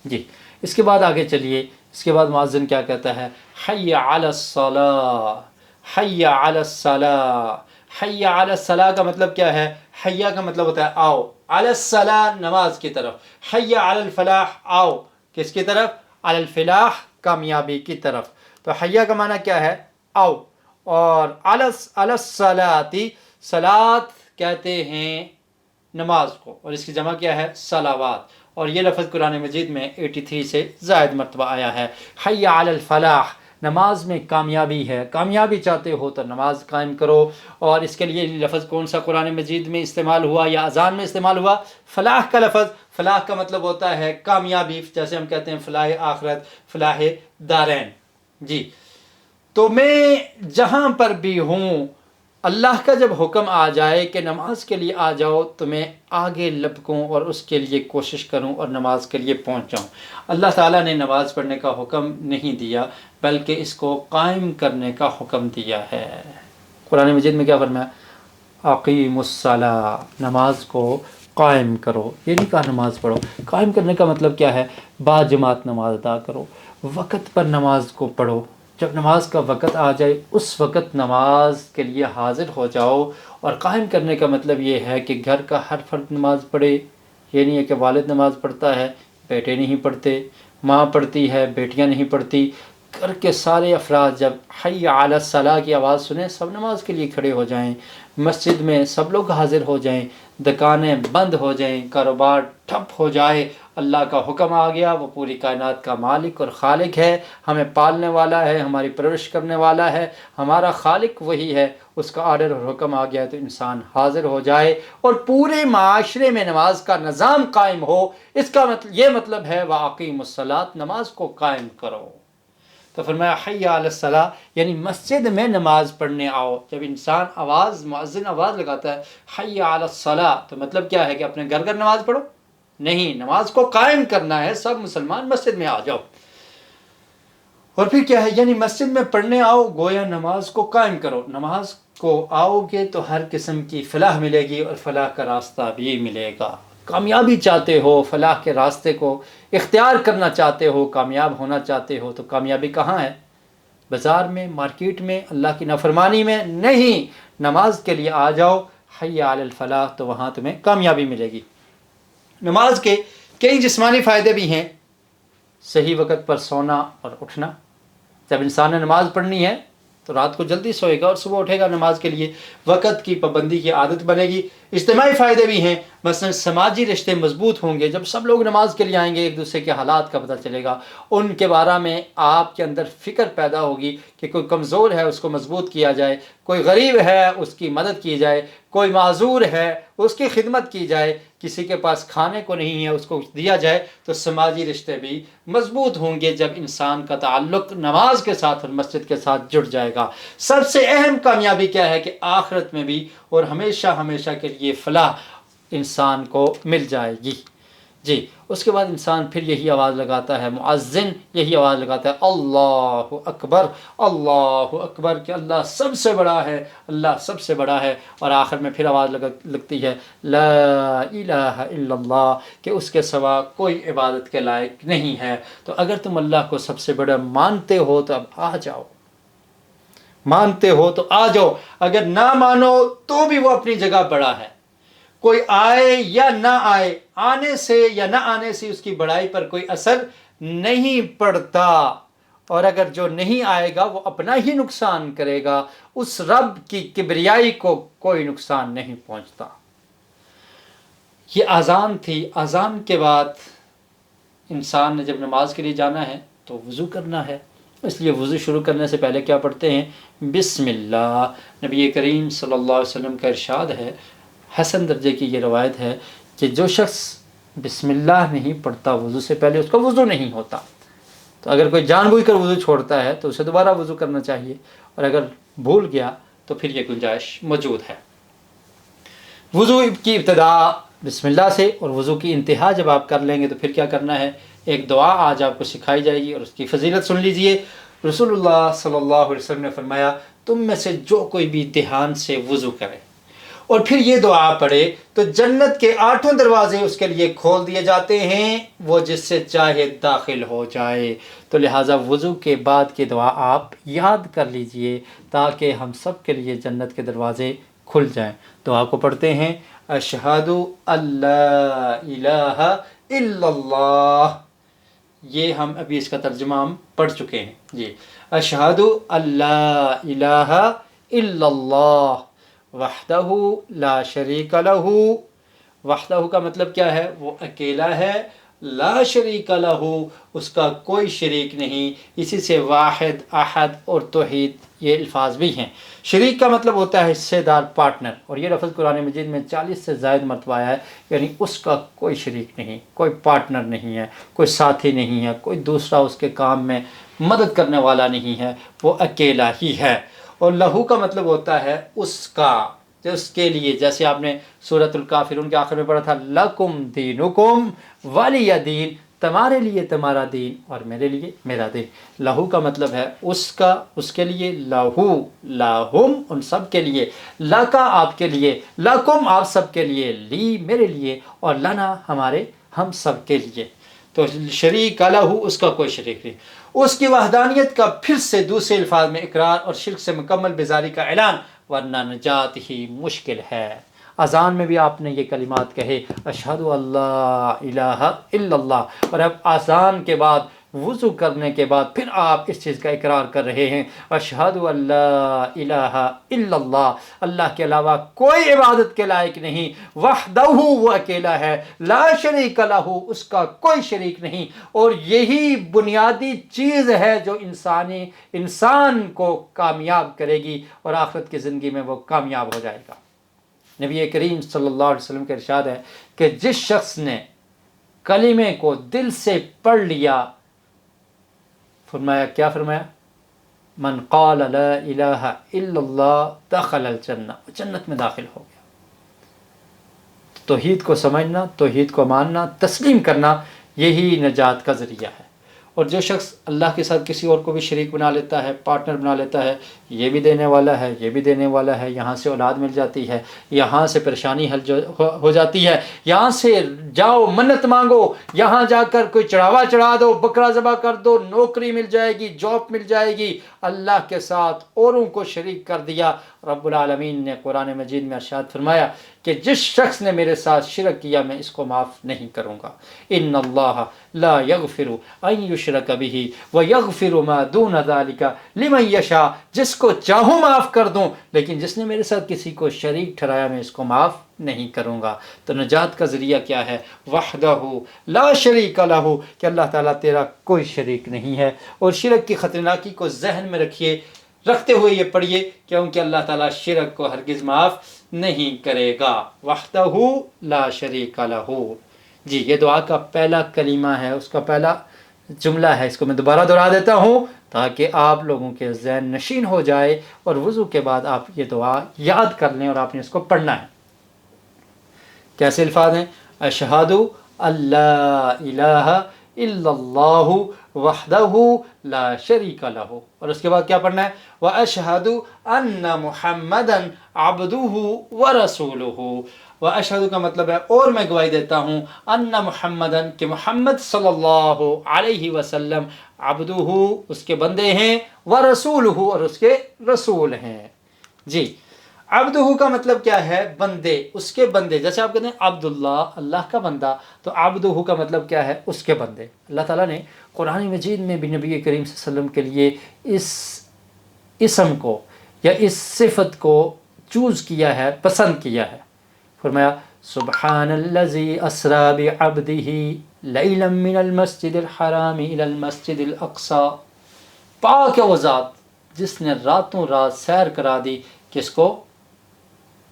جی اس کے بعد آگے چلیے، اس کے بعد مؤذن کیا کہتا ہے؟ حی علی الصلاۃ، حی علی الصلاۃ۔ حی علی الصلاۃ کا مطلب کیا ہے؟ حیا کا مطلب ہوتا ہے آؤ، علی الصلاۃ نماز کی طرف، حی علی الفلاح آؤ کس کی طرف؟ علی الفلاح کامیابی کی طرف۔ تو حیا کا معنی کیا ہے؟ آؤ، اور علی الصلاۃ، صلاۃ کہتے ہیں نماز کو، اور اس کی جمع کیا ہے؟ صلوات، اور یہ لفظ قرآن مجید میں 83 سے زائد مرتبہ آیا ہے۔ حی علی الفلاح، نماز میں کامیابی ہے، کامیابی چاہتے ہو تو نماز قائم کرو، اور اس کے لیے لفظ کون سا قرآن مجید میں استعمال ہوا یا اذان میں استعمال ہوا؟ فلاح کا لفظ۔ فلاح کا مطلب ہوتا ہے کامیابی، جیسے ہم کہتے ہیں فلاح آخرت، فلاح دارین۔ جی تو میں جہاں پر بھی ہوں، اللہ کا جب حکم آ جائے کہ نماز کے لیے آ جاؤ تو میں آگے لپکوں اور اس کے لیے کوشش کروں اور نماز کے لیے پہنچ جاؤں۔ اللہ تعالیٰ نے نماز پڑھنے کا حکم نہیں دیا بلکہ اس کو قائم کرنے کا حکم دیا ہے۔ قرآن مجید میں کیا فرمایا؟ اقیم الصلاۃ، نماز کو قائم کرو، یہ نہیں کہا نماز پڑھو۔ قائم کرنے کا مطلب کیا ہے؟ با جماعت نماز ادا کرو، وقت پر نماز کو پڑھو، جب نماز کا وقت آ جائے اس وقت نماز کے لیے حاضر ہو جاؤ۔ اور قائم کرنے کا مطلب یہ ہے کہ گھر کا ہر فرد نماز پڑھے، یہ نہیں ہے کہ والد نماز پڑھتا ہے بیٹے نہیں پڑھتے، ماں پڑھتی ہے بیٹیاں نہیں پڑھتی۔ گھر کے سارے افراد جب حی علی الصلاۃ کی آواز سنیں سب نماز کے لیے کھڑے ہو جائیں، مسجد میں سب لوگ حاضر ہو جائیں، دکانیں بند ہو جائیں، کاروبار ٹھپ ہو جائے۔ اللہ کا حکم آ گیا، وہ پوری کائنات کا مالک اور خالق ہے، ہمیں پالنے والا ہے، ہماری پرورش کرنے والا ہے، ہمارا خالق وہی ہے، اس کا آرڈر اور حکم آ گیا تو انسان حاضر ہو جائے اور پورے معاشرے میں نماز کا نظام قائم ہو۔ اس کا یہ مطلب ہے وَأَقِیمُوا الصَّلَاةَ، نماز کو قائم کرو۔ تو فرمایا حی علی الصلاۃ، یعنی مسجد میں نماز پڑھنے آؤ۔ جب انسان مؤذن آواز لگاتا ہے حی علی الصلاۃ تو مطلب کیا ہے کہ اپنے گھر نماز پڑھو؟ نہیں، نماز کو قائم کرنا ہے، سب مسلمان مسجد میں آ جاؤ۔ اور پھر کیا ہے؟ یعنی مسجد میں پڑھنے آؤ، گویا نماز کو قائم کرو۔ نماز کو آؤ گے تو ہر قسم کی فلاح ملے گی اور فلاح کا راستہ بھی ملے گا۔ کامیابی چاہتے ہو، فلاح کے راستے کو اختیار کرنا چاہتے ہو، کامیاب ہونا چاہتے ہو، تو کامیابی کہاں ہے؟ بازار میں، مارکیٹ میں، اللہ کی نافرمانی میں نہیں، نماز کے لیے آ جاؤ، حی علی الفلاح، تو وہاں تمہیں کامیابی ملے گی۔ نماز کے کئی جسمانی فائدے بھی ہیں، صحیح وقت پر سونا اور اٹھنا۔ جب انسان نے نماز پڑھنی ہے تو رات کو جلدی سوئے گا اور صبح اٹھے گا نماز کے لیے، وقت کی پابندی کی عادت بنے گی۔ اجتماعی فائدے بھی ہیں، مثلا سماجی رشتے مضبوط ہوں گے، جب سب لوگ نماز کے لیے آئیں گے ایک دوسرے کے حالات کا پتہ چلے گا، ان کے بارے میں آپ کے اندر فکر پیدا ہوگی کہ کوئی کمزور ہے اس کو مضبوط کیا جائے، کوئی غریب ہے اس کی مدد کی جائے، کوئی معذور ہے اس کی خدمت کی جائے، کسی کے پاس کھانے کو نہیں ہے اس کو دیا جائے، تو سماجی رشتے بھی مضبوط ہوں گے جب انسان کا تعلق نماز کے ساتھ اور مسجد کے ساتھ جڑ جائے گا۔ سب سے اہم کامیابی کیا ہے کہ آخرت میں بھی اور ہمیشہ ہمیشہ کے لیے فلاح انسان کو مل جائے گی۔ جی، اس کے بعد انسان پھر یہی آواز لگاتا ہے، مؤذن یہی آواز لگاتا ہے، اللہ اکبر، اللہ اکبر، کہ اللہ سب سے بڑا ہے، اللہ سب سے بڑا ہے۔ اور آخر میں پھر آواز لگتی ہے، لا الہ الا اللہ، کہ اس کے سوا کوئی عبادت کے لائق نہیں ہے۔ تو اگر تم اللہ کو سب سے بڑا مانتے ہو تو اب آ جاؤ، مانتے ہو تو آ جاؤ، اگر نہ مانو تو بھی وہ اپنی جگہ بڑا ہے۔ کوئی آئے یا نہ آئے، آنے سے یا نہ آنے سے اس کی بڑائی پر کوئی اثر نہیں پڑتا، اور اگر جو نہیں آئے گا وہ اپنا ہی نقصان کرے گا، اس رب کی کبریائی کو کوئی نقصان نہیں پہنچتا۔ یہ اذان تھی۔ اذان کے بعد انسان نے جب نماز کے لیے جانا ہے تو وضو کرنا ہے، اس لیے وضو شروع کرنے سے پہلے کیا پڑھتے ہیں؟ بسم اللہ۔ نبی کریم صلی اللہ علیہ وسلم کا ارشاد ہے، حسن درجے کی یہ روایت ہے کہ جو شخص بسم اللہ نہیں پڑھتا وضو سے پہلے اس کا وضو نہیں ہوتا۔ تو اگر کوئی جان بوجھ کر وضو چھوڑتا ہے تو اسے دوبارہ وضو کرنا چاہیے، اور اگر بھول گیا تو پھر یہ گنجائش موجود ہے۔ وضو کی ابتدا بسم اللہ سے، اور وضو کی انتہا جب آپ کر لیں گے تو پھر کیا کرنا ہے؟ ایک دعا آج آپ کو سکھائی جائے گی اور اس کی فضیلت سن لیجئے۔ رسول اللہ صلی اللہ علیہ وسلم نے فرمایا، تم میں سے جو کوئی بھی دھیان سے وضو کرے اور پھر یہ دعا پڑھے تو جنت کے 8 دروازے اس کے لیے کھول دیے جاتے ہیں، وہ جس سے چاہے داخل ہو جائے۔ تو لہٰذا وضو کے بعد کی دعا آپ یاد کر لیجئے تاکہ ہم سب کے لیے جنت کے دروازے کھل جائیں۔ دعا کو پڑھتے ہیں، اشہد اللہ الہ الا اللہ۔ یہ ہم ابھی اس کا ترجمہ ہم پڑھ چکے ہیں۔ جی، اشہد اللہ الہ الا اللہ وحدہ لا شریک لہ۔ وحدہ کا مطلب کیا ہے؟ وہ اکیلا ہے، لا شریک لہ، اس کا کوئی شریک نہیں۔ اسی سے واحد، احد اور توحید یہ الفاظ بھی ہیں۔ شریک کا مطلب ہوتا ہے حصے دار، پارٹنر، اور یہ لفظ قرآن مجید میں 40 سے زائد مرتبہ آیا ہے، یعنی اس کا کوئی شریک نہیں، کوئی پارٹنر نہیں ہے، کوئی ساتھی نہیں ہے، کوئی دوسرا اس کے کام میں مدد کرنے والا نہیں ہے، وہ اکیلا ہی ہے۔ اور لہو کا مطلب ہوتا ہے اس کا، اس کے لیے، جیسے آپ نے سورۃ الکافرون کے آخر میں پڑھا تھا، لکم دینکم ولی دین، تمہارے لیے تمہارا دین اور میرے لیے میرا دین۔ لہو کا مطلب ہے اس کا، اس کے لیے، لہو لاہم ان سب کے لیے، لکا آپ کے لیے، لکم آپ سب کے لیے، لی میرے لیے، اور لنا ہمارے ہم سب کے لیے۔ تو شریک لہو، اس کا کوئی شریک نہیں۔ اس کی وحدانیت کا پھر سے دوسرے الفاظ میں اقرار اور شرک سے مکمل بیزاری کا اعلان، ورنہ نجات ہی مشکل ہے۔ اذان میں بھی آپ نے یہ کلمات کہے، اشہد اللہ الہ الا اللہ، اور اب اذان کے بعد وضو کرنے کے بعد پھر آپ اس چیز کا اقرار کر رہے ہیں، اشہد اللہ الہ الا اللہ، اللہ کے علاوہ کوئی عبادت کے لائق نہیں، وحدہ وہ اکیلا ہے، لا شریک لہ اس کا کوئی شریک نہیں، اور یہی بنیادی چیز ہے جو انسان کو کامیاب کرے گی اور آخرت کی زندگی میں وہ کامیاب ہو جائے گا۔ نبی کریم صلی اللہ علیہ وسلم کا ارشاد ہے کہ جس شخص نے کلمے کو دل سے پڑھ لیا، فرمایا، کیا فرمایا؟ من قال لا الہ الا اللہ دخل الجنہ، جنت میں داخل ہو گیا۔ توحید کو سمجھنا، توحید کو ماننا، تسلیم کرنا، یہی نجات کا ذریعہ ہے۔ اور جو شخص اللہ کے ساتھ کسی اور کو بھی شریک بنا لیتا ہے، پارٹنر بنا لیتا ہے، یہ بھی دینے والا ہے، یہ بھی دینے والا ہے، یہاں سے اولاد مل جاتی ہے، یہاں سے پریشانی حل ہو جاتی ہے، یہاں سے جاؤ منت مانگو، یہاں جا کر کوئی چڑھاوا چڑھا دو، بکرا ذبح کر دو، نوکری مل جائے گی، جاب مل جائے گی۔ اللہ کے ساتھ اوروں کو شریک کر دیا۔ رب العالمین نے قرآن مجید میں ارشاد فرمایا کہ جس شخص نے میرے ساتھ شرک کیا میں اس کو معاف نہیں کروں گا۔ ان اللہ لا یغفر ان یشرک بہ ویغفر ما دون ذلک لمن یشاء، جس کو چاہوں معاف کر دوں، لیکن جس نے میرے ساتھ کسی کو شریک ٹھہرایا میں اس کو معاف نہیں کروں گا۔ تو نجات کا ذریعہ کیا ہے؟ وحدہ لا شریک لہ، کہ اللہ تعالیٰ تیرا کوئی شریک نہیں ہے۔ اور شرک کی خطرناکی کو ذہن میں رکھیے، رکھتے ہوئے یہ پڑھیے، کیونکہ اللہ تعالیٰ شرک کو ہرگز معاف نہیں کرے گا۔ وحدہ لا شریک لہ۔ جی یہ دعا کا پہلا کلمہ ہے، اس کا پہلا جملہ ہے، اس کو میں دوبارہ دہرا دیتا ہوں تاکہ آپ لوگوں کے ذہن نشین ہو جائے اور وضو کے بعد آپ یہ دعا یاد کر لیں اور آپ نے اس کو پڑھنا ہے۔ کیسے الفاظ ہیں؟ اشہد اللہ الہ الا اللہ وحدہ لا شریک لہ، اور اس کے بعد کیا پڑھنا ہے؟ واشہد ان محمدا عبدہ ورسولہ۔ واشہد کا مطلب ہے اور میں گواہی دیتا ہوں، ان محمدا کہ محمد صلی اللہ علیہ وسلم عبدہ اس کے بندے ہیں، ورسولہ اور اس کے رسول ہیں۔ جی عبدہ کا مطلب کیا ہے؟ بندے، اس کے بندے، جیسے آپ کہتے ہیں عبداللہ اللہ کا بندہ، تو عبدہ کا مطلب کیا ہے؟ اس کے بندے۔ اللہ تعالیٰ نے قرآن مجید میں بھی نبی کریم صلی اللہ علیہ وسلم کے لیے اس اسم کو یا اس صفت کو چوز کیا ہے، پسند کیا ہے۔ فرمایا سبحان الذی اسری بعبدہ لیلا من المسجد الحرام الی المسجد الاقصی، پاک ہے وہ ذات جس نے راتوں رات سیر کرا دی، کس کو؟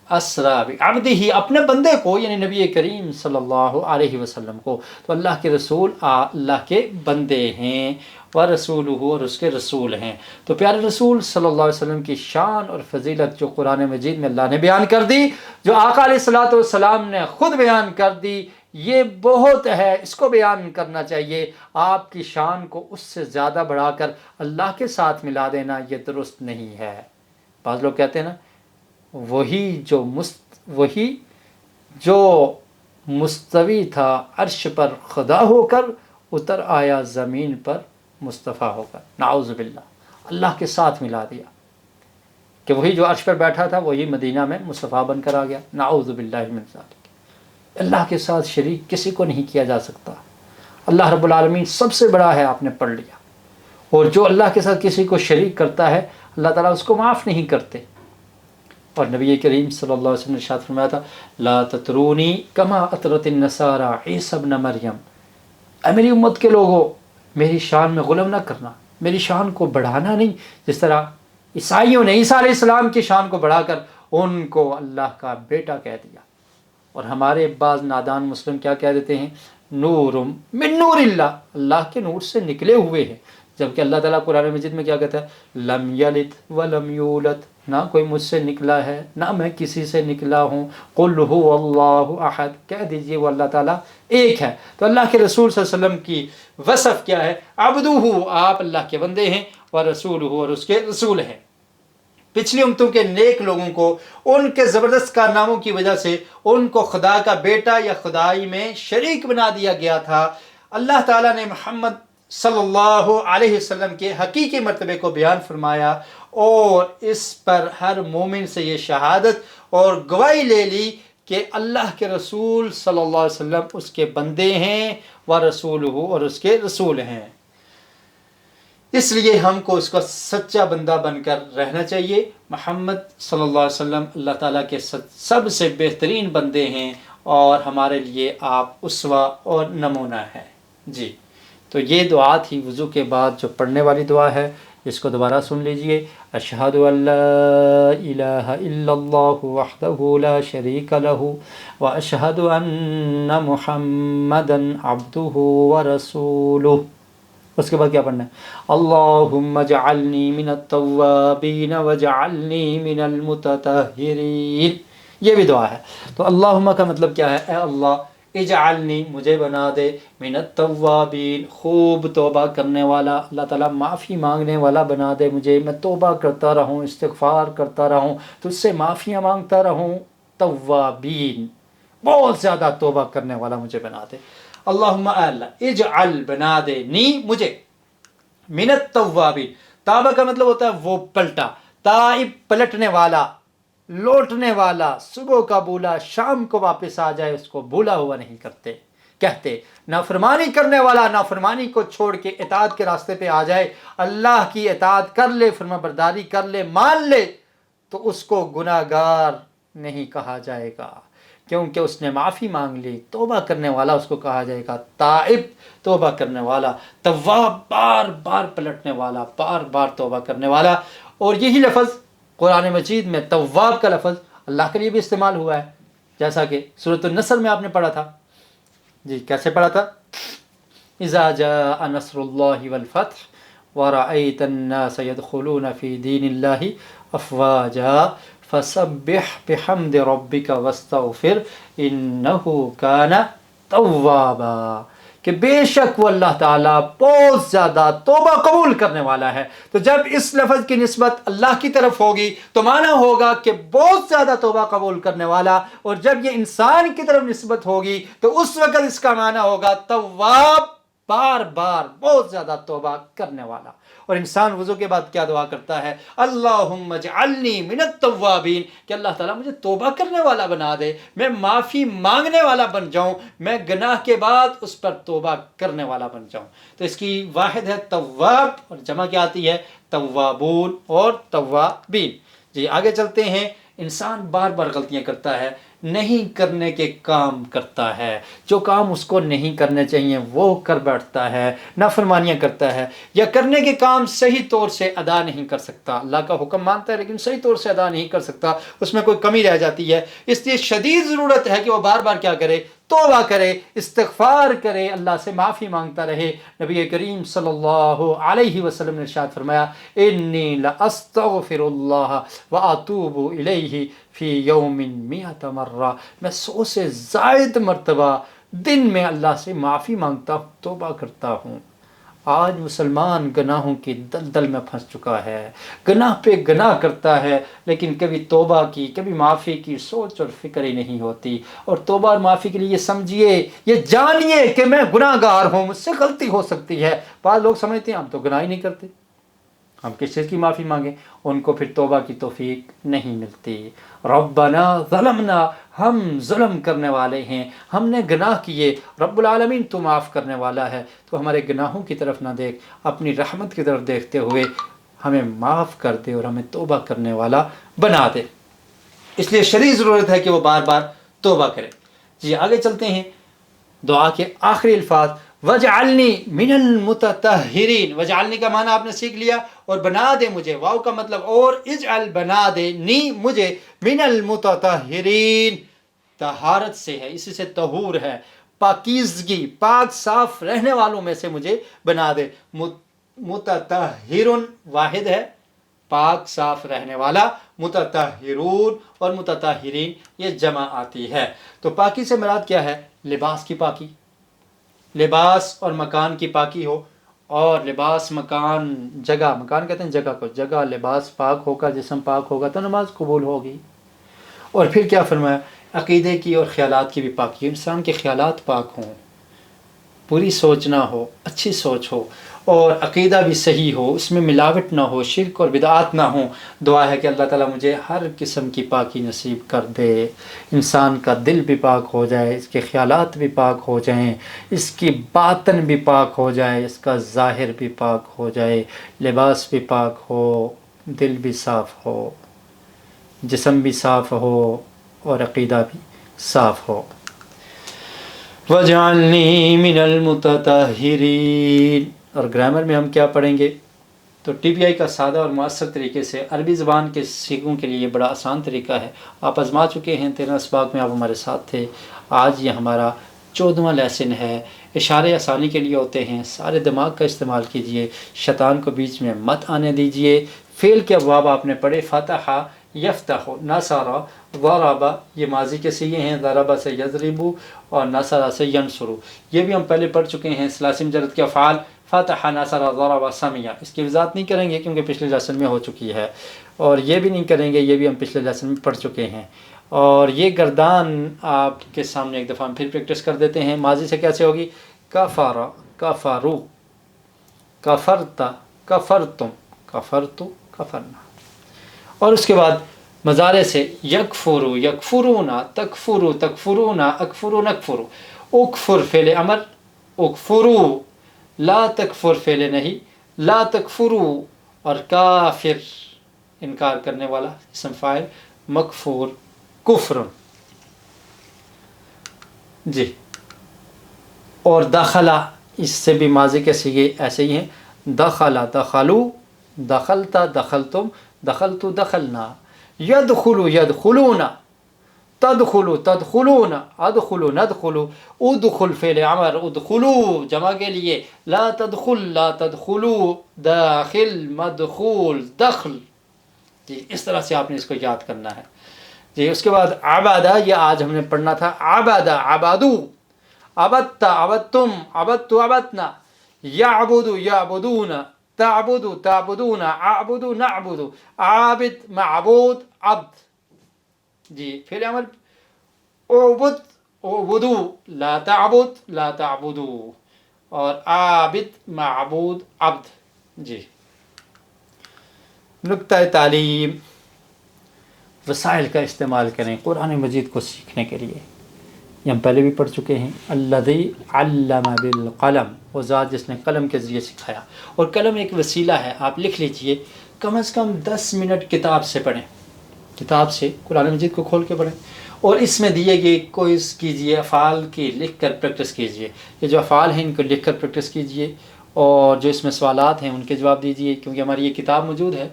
اسری بعبدہ، اپنے بندے کو، یعنی نبی کریم صلی اللہ علیہ وسلم کو۔ تو اللہ کے رسول اللہ کے بندے ہیں، ورسولہ اور اس کے رسول ہیں۔ تو پیارے رسول صلی اللہ علیہ وسلم کی شان اور فضیلت جو قرآن مجید میں اللہ نے بیان کر دی، جو آقا علیہ الصلوۃ والسلام نے خود بیان کر دی، یہ بہت ہے، اس کو بیان کرنا چاہیے۔ آپ کی شان کو اس سے زیادہ بڑھا کر اللہ کے ساتھ ملا دینا یہ درست نہیں ہے۔ بعض لوگ کہتے ہیں نا، وہی جو مستوی تھا عرش پر خدا ہو کر، اتر آیا زمین پر مصطفیٰ ہو کر، نعوذ باللہ، اللہ کے ساتھ ملا دیا کہ وہی جو عرش پر بیٹھا تھا وہی مدینہ میں مصطفیٰ بن کر آ گیا، نعوذ باللہ من ذالک۔ اللہ کے ساتھ شریک کسی کو نہیں کیا جا سکتا، اللہ رب العالمین سب سے بڑا ہے، آپ نے پڑھ لیا۔ اور جو اللہ کے ساتھ کسی کو شریک کرتا ہے اللہ تعالیٰ اس کو معاف نہیں کرتے۔ اور نبی کریم صلی اللہ علیہ وسلم نے ارشاد فرمایا تھا لا تطرونی کما اطرت النصارى عیسی ابن مریم، اے میری امت کے لوگوں میری شان میں غلم نہ کرنا، میری شان کو بڑھانا نہیں، جس طرح عیسائیوں نے عیسیٰ علیہ السلام کی شان کو بڑھا کر ان کو اللہ کا بیٹا کہہ دیا۔ اور ہمارے بعض نادان مسلم کیا کہہ دیتے ہیں؟ نور من نور اللہ، اللہ کے نور سے نکلے ہوئے ہیں، جبکہ اللہ تعالیٰ قرآن مجید میں کیا کہتا ہے؟ لم یلد ولم یولد، نہ کوئی مجھ سے نکلا ہے نہ میں کسی سے نکلا ہوں، قل هو اللہ احد، کہہ دیجئے وہ اللہ تعالیٰ ایک ہے۔ تو اللہ کے رسول صلی اللہ علیہ وسلم کی وصف کیا ہے؟ عبدہ، آپ اللہ کے بندے ہیں، ورسولہ اور اس کے رسول ہیں۔ پچھلی امتوں کے نیک لوگوں کو ان کے زبردست کارناموں کی وجہ سے ان کو خدا کا بیٹا یا خدائی میں شریک بنا دیا گیا تھا۔ اللہ تعالیٰ نے محمد صلی اللہ علیہ وسلم کے حقیقی مرتبے کو بیان فرمایا اور اس پر ہر مومن سے یہ شہادت اور گواہی لے لی کہ اللہ کے رسول صلی اللہ علیہ وسلم اس کے بندے ہیں، ورسولہ اور اس کے رسول ہیں۔ اس لیے ہم کو اس کا سچا بندہ بن کر رہنا چاہیے۔ محمد صلی اللہ علیہ وسلم اللہ تعالیٰ کے سب سے بہترین بندے ہیں اور ہمارے لیے آپ اسوہ اور نمونہ ہیں۔ جی تو یہ دعا تھی وضو کے بعد جو پڑھنے والی دعا ہے، اس کو دوبارہ سن لیجئے۔ اشہد ان لا الہ الا اللہ وحدہ لا شریک لہ واشہد ان محمدا عبدہ ورسولہ۔ اس کے بعد کیا پڑھنا ہے؟ اللہم اجعلنی من التوابین واجعلنی من المتطہرین، یہ بھی دعا ہے۔ تو اللہم کا مطلب کیا ہے؟ اے اللہ اجعلنی، مجھے بنا دے، من التوابین، خوب توبہ کرنے والا، اللہ تعالیٰ معافی مانگنے والا بنا دے مجھے، میں توبہ کرتا رہوں، استغفار کرتا رہوں، تجھ سے معافیاں مانگتا رہوں، توابین، بہت زیادہ توبہ کرنے والا مجھے بنا دے۔ اللہم اے اللہ اجعل، بنا دے، نی مجھے، من التوابین، توبہ کا مطلب ہوتا ہے وہ پلٹا، تائب پلٹنے والا، لوٹنے والا، صبح کا بولا شام کو واپس آ جائے، اس کو بولا ہوا نہیں کہتے۔ نافرمانی کرنے والا نافرمانی کو چھوڑ کے اطاعت کے راستے پہ آ جائے، اللہ کی اطاعت کر لے، فرما برداری کر لے، مان لے، تو اس کو گناہگار نہیں کہا جائے گا، کیونکہ اس نے معافی مانگ لی۔ توبہ کرنے والا اس کو کہا جائے گا تائب، توبہ کرنے والا، تواب بار بار پلٹنے والا، بار بار توبہ کرنے والا۔ اور یہی لفظ قرآن مجید میں تواب کا لفظ اللہ کے لیے بھی استعمال ہوا ہے، جیسا کہ سورۃ النصر میں آپ نے پڑھا تھا. جی کیسے پڑھا تھا؟ اذا جاء نصر اللہ والفتح ورأيت الناس يدخلون في دين الله افواجا فسبح بحمد ربك واستغفر انه كان توابا، کہ بے شک وہ اللہ تعالیٰ بہت زیادہ توبہ قبول کرنے والا ہے. تو جب اس لفظ کی نسبت اللہ کی طرف ہوگی تو معنی ہوگا کہ بہت زیادہ توبہ قبول کرنے والا، اور جب یہ انسان کی طرف نسبت ہوگی تو اس وقت اس کا معنی ہوگا تواب، بار بار بہت زیادہ توبہ کرنے والا. اور انسان وضو کے بعد کیا دعا کرتا ہے؟ اللہم اجعلنی من التوابین، کہ اللہ تعالیٰ مجھے توبہ کرنے والا بنا دے، میں معافی مانگنے والا بن جاؤں، میں گناہ کے بعد اس پر توبہ کرنے والا بن جاؤں. تو اس کی واحد ہے تواب، اور جمع کیا آتی ہے؟ توابون اور توابین. جی آگے چلتے ہیں. انسان بار بار غلطیاں کرتا ہے، نہیں کرنے کے کام کرتا ہے، جو کام اس کو نہیں کرنے چاہیے وہ کر بیٹھتا ہے، نافرمانیاں کرتا ہے، یا کرنے کے کام صحیح طور سے ادا نہیں کر سکتا. اللہ کا حکم مانتا ہے لیکن صحیح طور سے ادا نہیں کر سکتا، اس میں کوئی کمی رہ جاتی ہے. اس لیے شدید ضرورت ہے کہ وہ بار بار کیا کرے؟ توبہ کرے، استغفار کرے، اللہ سے معافی مانگتا رہے. نبی کریم صلی اللہ علیہ وسلم نے ارشاد فرمایا انی لاستغفر اللہ واتوب الیہ فی یوم 100 مرہ، میں 100 سے زائد مرتبہ دن میں اللہ سے معافی مانگتا ہوں، توبہ کرتا ہوں. آج مسلمان گناہوں کی دلدل میں پھنس چکا ہے، گناہ پہ گناہ کرتا ہے، لیکن کبھی توبہ کی، کبھی معافی کی سوچ اور فکر ہی نہیں ہوتی. اور توبہ اور معافی کے لیے یہ سمجھیے، یہ جانیے کہ میں گناہ گار ہوں، مجھ سے غلطی ہو سکتی ہے. بعض لوگ سمجھتے ہیں ہم تو گناہ ہی نہیں کرتے، ہم کس چیز کی معافی مانگیں؟ ان کو پھر توبہ کی توفیق نہیں ملتی. ربنا ظلمنا، ہم ظلم کرنے والے ہیں، ہم نے گناہ کیے، رب العالمین تو معاف کرنے والا ہے، تو ہمارے گناہوں کی طرف نہ دیکھ، اپنی رحمت کی طرف دیکھتے ہوئے ہمیں معاف کر دے اور ہمیں توبہ کرنے والا بنا دے. اس لیے شدید ضرورت ہے کہ وہ بار بار توبہ کرے. جی آگے چلتے ہیں. دعا کے آخری الفاظ وجعلنی من المتطہرین. وجعلنی کا معنی آپ نے سیکھ لیا، اور بنا دے مجھے، واو کا مطلب اور، اجعل بنا دے، نی مجھے، من المتطہرین طہارت سے ہے، اسی سے طہور ہے، پاکیزگی، پاک صاف رہنے والوں میں سے مجھے بنا دے. متطہرن واحد ہے، پاک صاف رہنے والا، متطہرون اور متطہرین یہ جمع آتی ہے. تو پاکی سے مراد کیا ہے؟ لباس کی پاکی، لباس اور مکان کی پاکی ہو، اور لباس مکان جگہ، مکان کہتے ہیں جگہ کو، جگہ لباس پاک ہوگا، جسم پاک ہوگا تو نماز قبول ہوگی. اور پھر کیا فرمایا؟ عقیدے کی اور خیالات کی بھی پاکی، انسان کے خیالات پاک ہوں، بری سوچ نہ ہو، اچھی سوچ ہو، اور عقیدہ بھی صحیح ہو، اس میں ملاوٹ نہ ہو، شرک اور بدعات نہ ہوں. دعا ہے کہ اللہ تعالیٰ مجھے ہر قسم کی پاکی نصیب کر دے. انسان کا دل بھی پاک ہو جائے، اس کے خیالات بھی پاک ہو جائیں، اس کی باطن بھی پاک ہو جائے، اس کا ظاہر بھی پاک ہو جائے، لباس بھی پاک ہو، دل بھی صاف ہو، جسم بھی صاف ہو، اور عقیدہ بھی صاف ہو. وَاجْعَلْنِي مِنَ الْمُتَطَہِّرِينَ. اور گرامر میں ہم کیا پڑھیں گے؟ تو ٹی پی آئی کا سادہ اور مؤثر طریقے سے عربی زبان کے سیکھوں کے لیے بڑا آسان طریقہ ہے. آپ آزما چکے ہیں، 13 اسباق میں آپ ہمارے ساتھ تھے. آج یہ ہمارا 14واں لیسن ہے. اشارے آسانی کے لیے ہوتے ہیں، سارے دماغ کا استعمال کیجئے، شیطان کو بیچ میں مت آنے دیجئے. فعل کے ابواب آپ نے پڑھے، فتح، یفتح، نصر، ضرب، یہ ماضی کے صیغے ہیں، ضرب سے یضرب اور نصر سے ینصر. یہ بھی ہم پہلے پڑھ چکے ہیں. ثلاثی مجرد کے افعال فتح، نصر، ضرب، سمع. اس کی وضاحت نہیں کریں گے کیونکہ پچھلے لیسن میں ہو چکی ہے، اور یہ بھی نہیں کریں گے، یہ بھی ہم پچھلے لیسن میں پڑھ چکے ہیں. اور یہ گردان آپ کے سامنے ایک دفعہ ہم پھر پریکٹس کر دیتے ہیں. ماضی سے کیسے ہوگی؟ کفر، کفروا، کفرت، کفرتم، کفرت، کفرنا. اور اس کے بعد مضارع سے یکفرو، یکفرون، تکفرو، تکفرون، اکفرو، نکفرو. اکفر فعل امر، اکفرو. لا تکفر فعل نہیں، لا تکفرو. اور کافر انکار کرنے والا، اسم فاعل، مکفور، کفر. جی. اور دخلا، اس سے بھی ماضی کے صیغے ایسے ہی ہیں، دخلا، دخلو، دخلت دخلتم، دخلت دخلنا، یدخلو یدخلون، تدخلو تدخلون، ادخلو ندخلو، ادخل فعل امر، ادخلو جمع کے لیے، لا تدخل لا تدخلو، داخل مدخول دخل. جی اس طرح سے آپ نے اس کو یاد کرنا ہے. جی اس کے بعد عبادہ، یہ آج ہم نے پڑھنا تھا. عبادہ عبادو، عبدت عبدتم، عبدت عبدنا، یعبد یعبدون، تعبد تعبدون، اعبد نعبد، عابد معبود عبد. جی فعل امر اعبد اعبدو، لا تعبد لا تعبدو، اور عابد معبود عبد. جی نکتہ تعلیم، وسائل کا استعمال کریں قرآن مجید کو سیکھنے کے لیے. یہ ہم پہلے بھی پڑھ چکے ہیں. الذی علم بالقلم، وہ ذات جس نے قلم کے ذریعے سکھایا. اور قلم ایک وسیلہ ہے، آپ لکھ لیجئے، کم از کم 10 منٹ کتاب سے پڑھیں، کتاب سے قرآن مجید کو کھول کے پڑھیں. اور اس میں دیے گئے کوئز کیجئے، افعال کی لکھ کر پریکٹس کیجئے. یہ جو افعال ہیں ان کو لکھ کر پریکٹس کیجئے، اور جو اس میں سوالات ہیں ان کے جواب دیجئے، کیونکہ ہماری یہ کتاب موجود ہے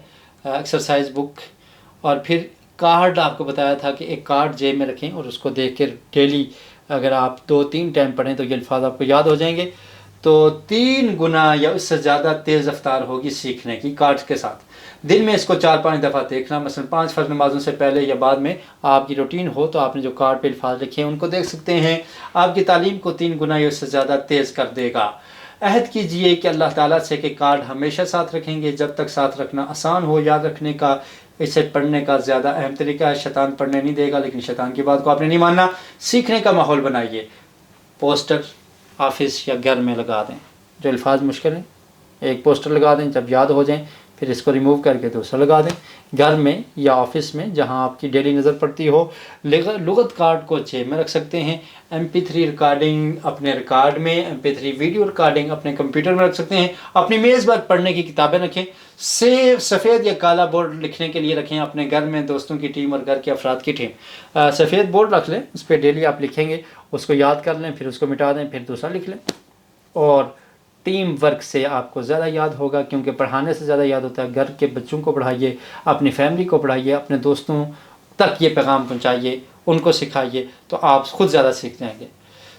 ایکسرسائز بک. اور پھر کارڈ آپ کو بتایا تھا کہ ایک کارڈ جیب میں رکھیں اور اس کو دیکھ کر ڈیلی اگر آپ 2-3 ٹائم پڑھیں تو یہ الفاظ آپ کو یاد ہو جائیں گے. تو 3 گنا یا اس سے زیادہ تیز رفتار ہوگی سیکھنے کی کارڈ کے ساتھ. دن میں اس کو 4-5 دفعہ دیکھنا، مثلا 5 فرض نمازوں سے پہلے یا بعد میں آپ کی روٹین ہو تو آپ نے جو کارڈ پہ الفاظ لکھے ہیں ان کو دیکھ سکتے ہیں. آپ کی تعلیم کو 3 گنا یا اس سے زیادہ تیز کر دے گا. عہد کیجئے کہ اللہ تعالیٰ سے کہ کارڈ ہمیشہ ساتھ رکھیں گے جب تک ساتھ رکھنا آسان ہو. یاد رکھنے کا، اسے پڑھنے کا زیادہ اہم طریقہ ہے. شیطان پڑھنے نہیں دے گا، لیکن شیطان کی بات کو آپ نے نہیں ماننا. سیکھنے کا ماحول بنائیے. پوسٹر آفس یا گھر میں لگا دیں، جو الفاظ مشکل ہیں ایک پوسٹر لگا دیں، جب یاد ہو جائیں پھر اس کو ریموو کر کے دوسرا لگا دیں. گھر میں یا آفس میں جہاں آپ کی ڈیلی نظر پڑتی ہو. لغت کارڈ کو جیب میں رکھ سکتے ہیں. MP3 ریکارڈنگ اپنے ریکارڈ میں، MP3 ویڈیو ریکارڈنگ اپنے کمپیوٹر میں رکھ سکتے ہیں. اپنی میز پر پڑھنے کی کتابیں رکھیں. سفید یا کالا بورڈ لکھنے کے لیے رکھیں اپنے گھر میں، دوستوں کی ٹیم اور گھر کے افراد کی ٹیم. سفید بورڈ رکھ لیں، اس پہ ڈیلی آپ لکھیں گے، اس کو یاد کر لیں، پھر اس کو مٹا دیں، پھر دوسرا لکھ لیں. اور ٹیم ورک سے آپ کو زیادہ یاد ہوگا، کیونکہ پڑھانے سے زیادہ یاد ہوتا ہے. گھر کے بچوں کو پڑھائیے، اپنی فیملی کو پڑھائیے، اپنے دوستوں تک یہ پیغام پہنچائیے، ان کو سکھائیے، تو آپ خود زیادہ سیکھ جائیں گے.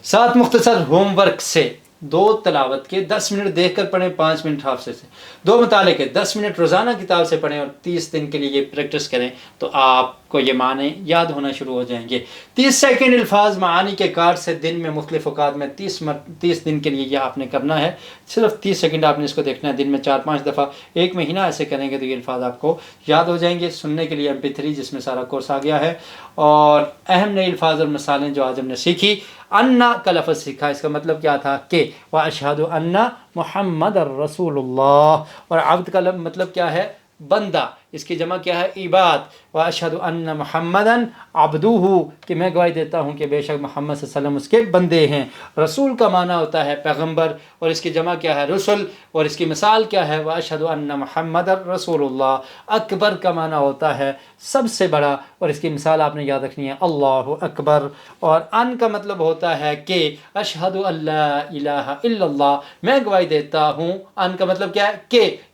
7 مختصر ہوم ورک سے 2 تلاوت کے 10 منٹ دیکھ کر پڑھیں، 5 منٹ حافظے سے. 2 مطالعے کے 10 منٹ روزانہ کتاب سے پڑھیں اور 30 دن کے لیے یہ پریکٹس کریں تو آپ کو یہ معنی یاد ہونا شروع ہو جائیں گے. 30 سیکنڈ الفاظ معانی کے کارڈ سے دن میں مختلف اوقات میں 30 دن کے لیے یہ آپ نے کرنا ہے. صرف 30 سیکنڈ آپ نے اس کو دیکھنا ہے، دن میں 4-5 دفعہ. 1 مہینہ ایسے کریں گے تو یہ الفاظ آپ کو یاد ہو جائیں گے. سننے کے لیے MP3 جس میں سارا کورس آ گیا ہے. اور اہم نئے الفاظ اور مثالیں جو آج ہم نے سیکھی. انا کا لفظ سیکھا، اس کا مطلب کیا تھا کہ وَأَشْهَدُ أَنَّ مُحَمَّدَ الرَّسُولُ اللَّهِ. اور عبد کا مطلب کیا ہے؟ بندہ. اس کی جمع کیا ہے؟ عباد. وَأَشْهَدُ أَنَّ مُحَمَّدًا عَبْدُهُ، کہ میں گواہی دیتا ہوں کہ بے شک محمد صلی اللہ علیہ وسلم اس کے بندے ہیں. رسول کا معنی ہوتا ہے پیغمبر، اور اس کی جمع کیا ہے؟ رسل. اور اس کی مثال کیا ہے؟ وَأَشْهَدُ أَنَّ مُحَمَّدًا رَسُولُ اللَّهِ. اکبر کا معنی ہوتا ہے سب سے بڑا، اور اس کی مثال آپ نے یاد رکھنی ہے، اللہ اکبر. اور ان کا مطلب ہوتا ہے کہ اشہد اللہ الہ الا اللہ، میں گواہی دیتا ہوں. ان کا مطلب کیا ہے؟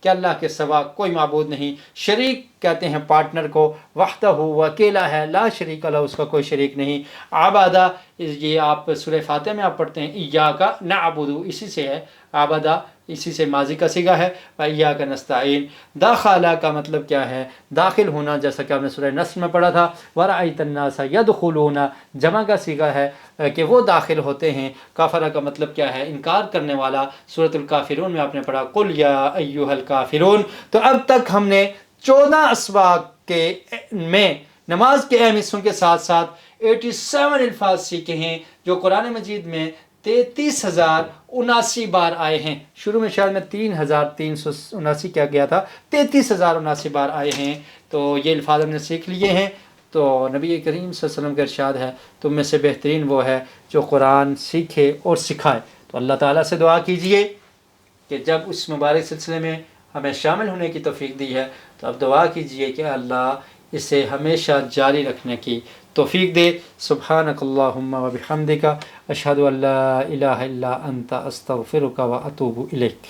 کہ اللہ کے سوا کوئی معبود نہیں. شریک کہتے ہیں پارٹنر کو. وحدہ، وہ اکیلا ہے. لا شریک لہ، اس کا کوئی شریک نہیں. عبادہ، یہ آپ سورہ فاتحہ میں آپ پڑھتے ہیں ایاک نعبد، اسی سے ہے عبادہ، اسی سے ماضی کا صیغہ ہے. وایاک نستعین. داخلہ کا مطلب کیا ہے؟ داخل ہونا، جیسا کہ آپ نے سورہ نصر میں پڑھا تھا. ورأیت الناس یدخلون، جمع کا صیغہ ہے کہ وہ داخل ہوتے ہیں. کافرہ کا مطلب کیا ہے؟ انکار کرنے والا. سورۃ الکافرون میں آپ نے پڑھا قل یا ایھا الکافرون. تو اب تک ہم نے 14 اسباق کے میں نماز کے اہم حصوں کے ساتھ ساتھ 87 الفاظ سیکھے ہیں جو قرآن مجید میں 33,079 بار آئے ہیں. شروع میں شاید میں 3,379 کیا گیا تھا، 33,079 بار آئے ہیں. تو یہ الفاظ ہم نے سیکھ لیے ہیں. تو نبی کریم صلی اللہ علیہ وسلم کا ارشاد ہے تم میں سے بہترین وہ ہے جو قرآن سیکھے اور سکھائے. تو اللہ تعالیٰ سے دعا کیجئے کہ جب اس مبارک سلسلے میں ہمیں شامل ہونے کی توفیق دی ہے تو اب دعا کیجئے کہ اللہ اسے ہمیشہ جاری رکھنے کی توفیق دے. سبحانک اللہم و بحمدک، اشہد ان لا الہ الا انت، استغفرک و اتوب الیک.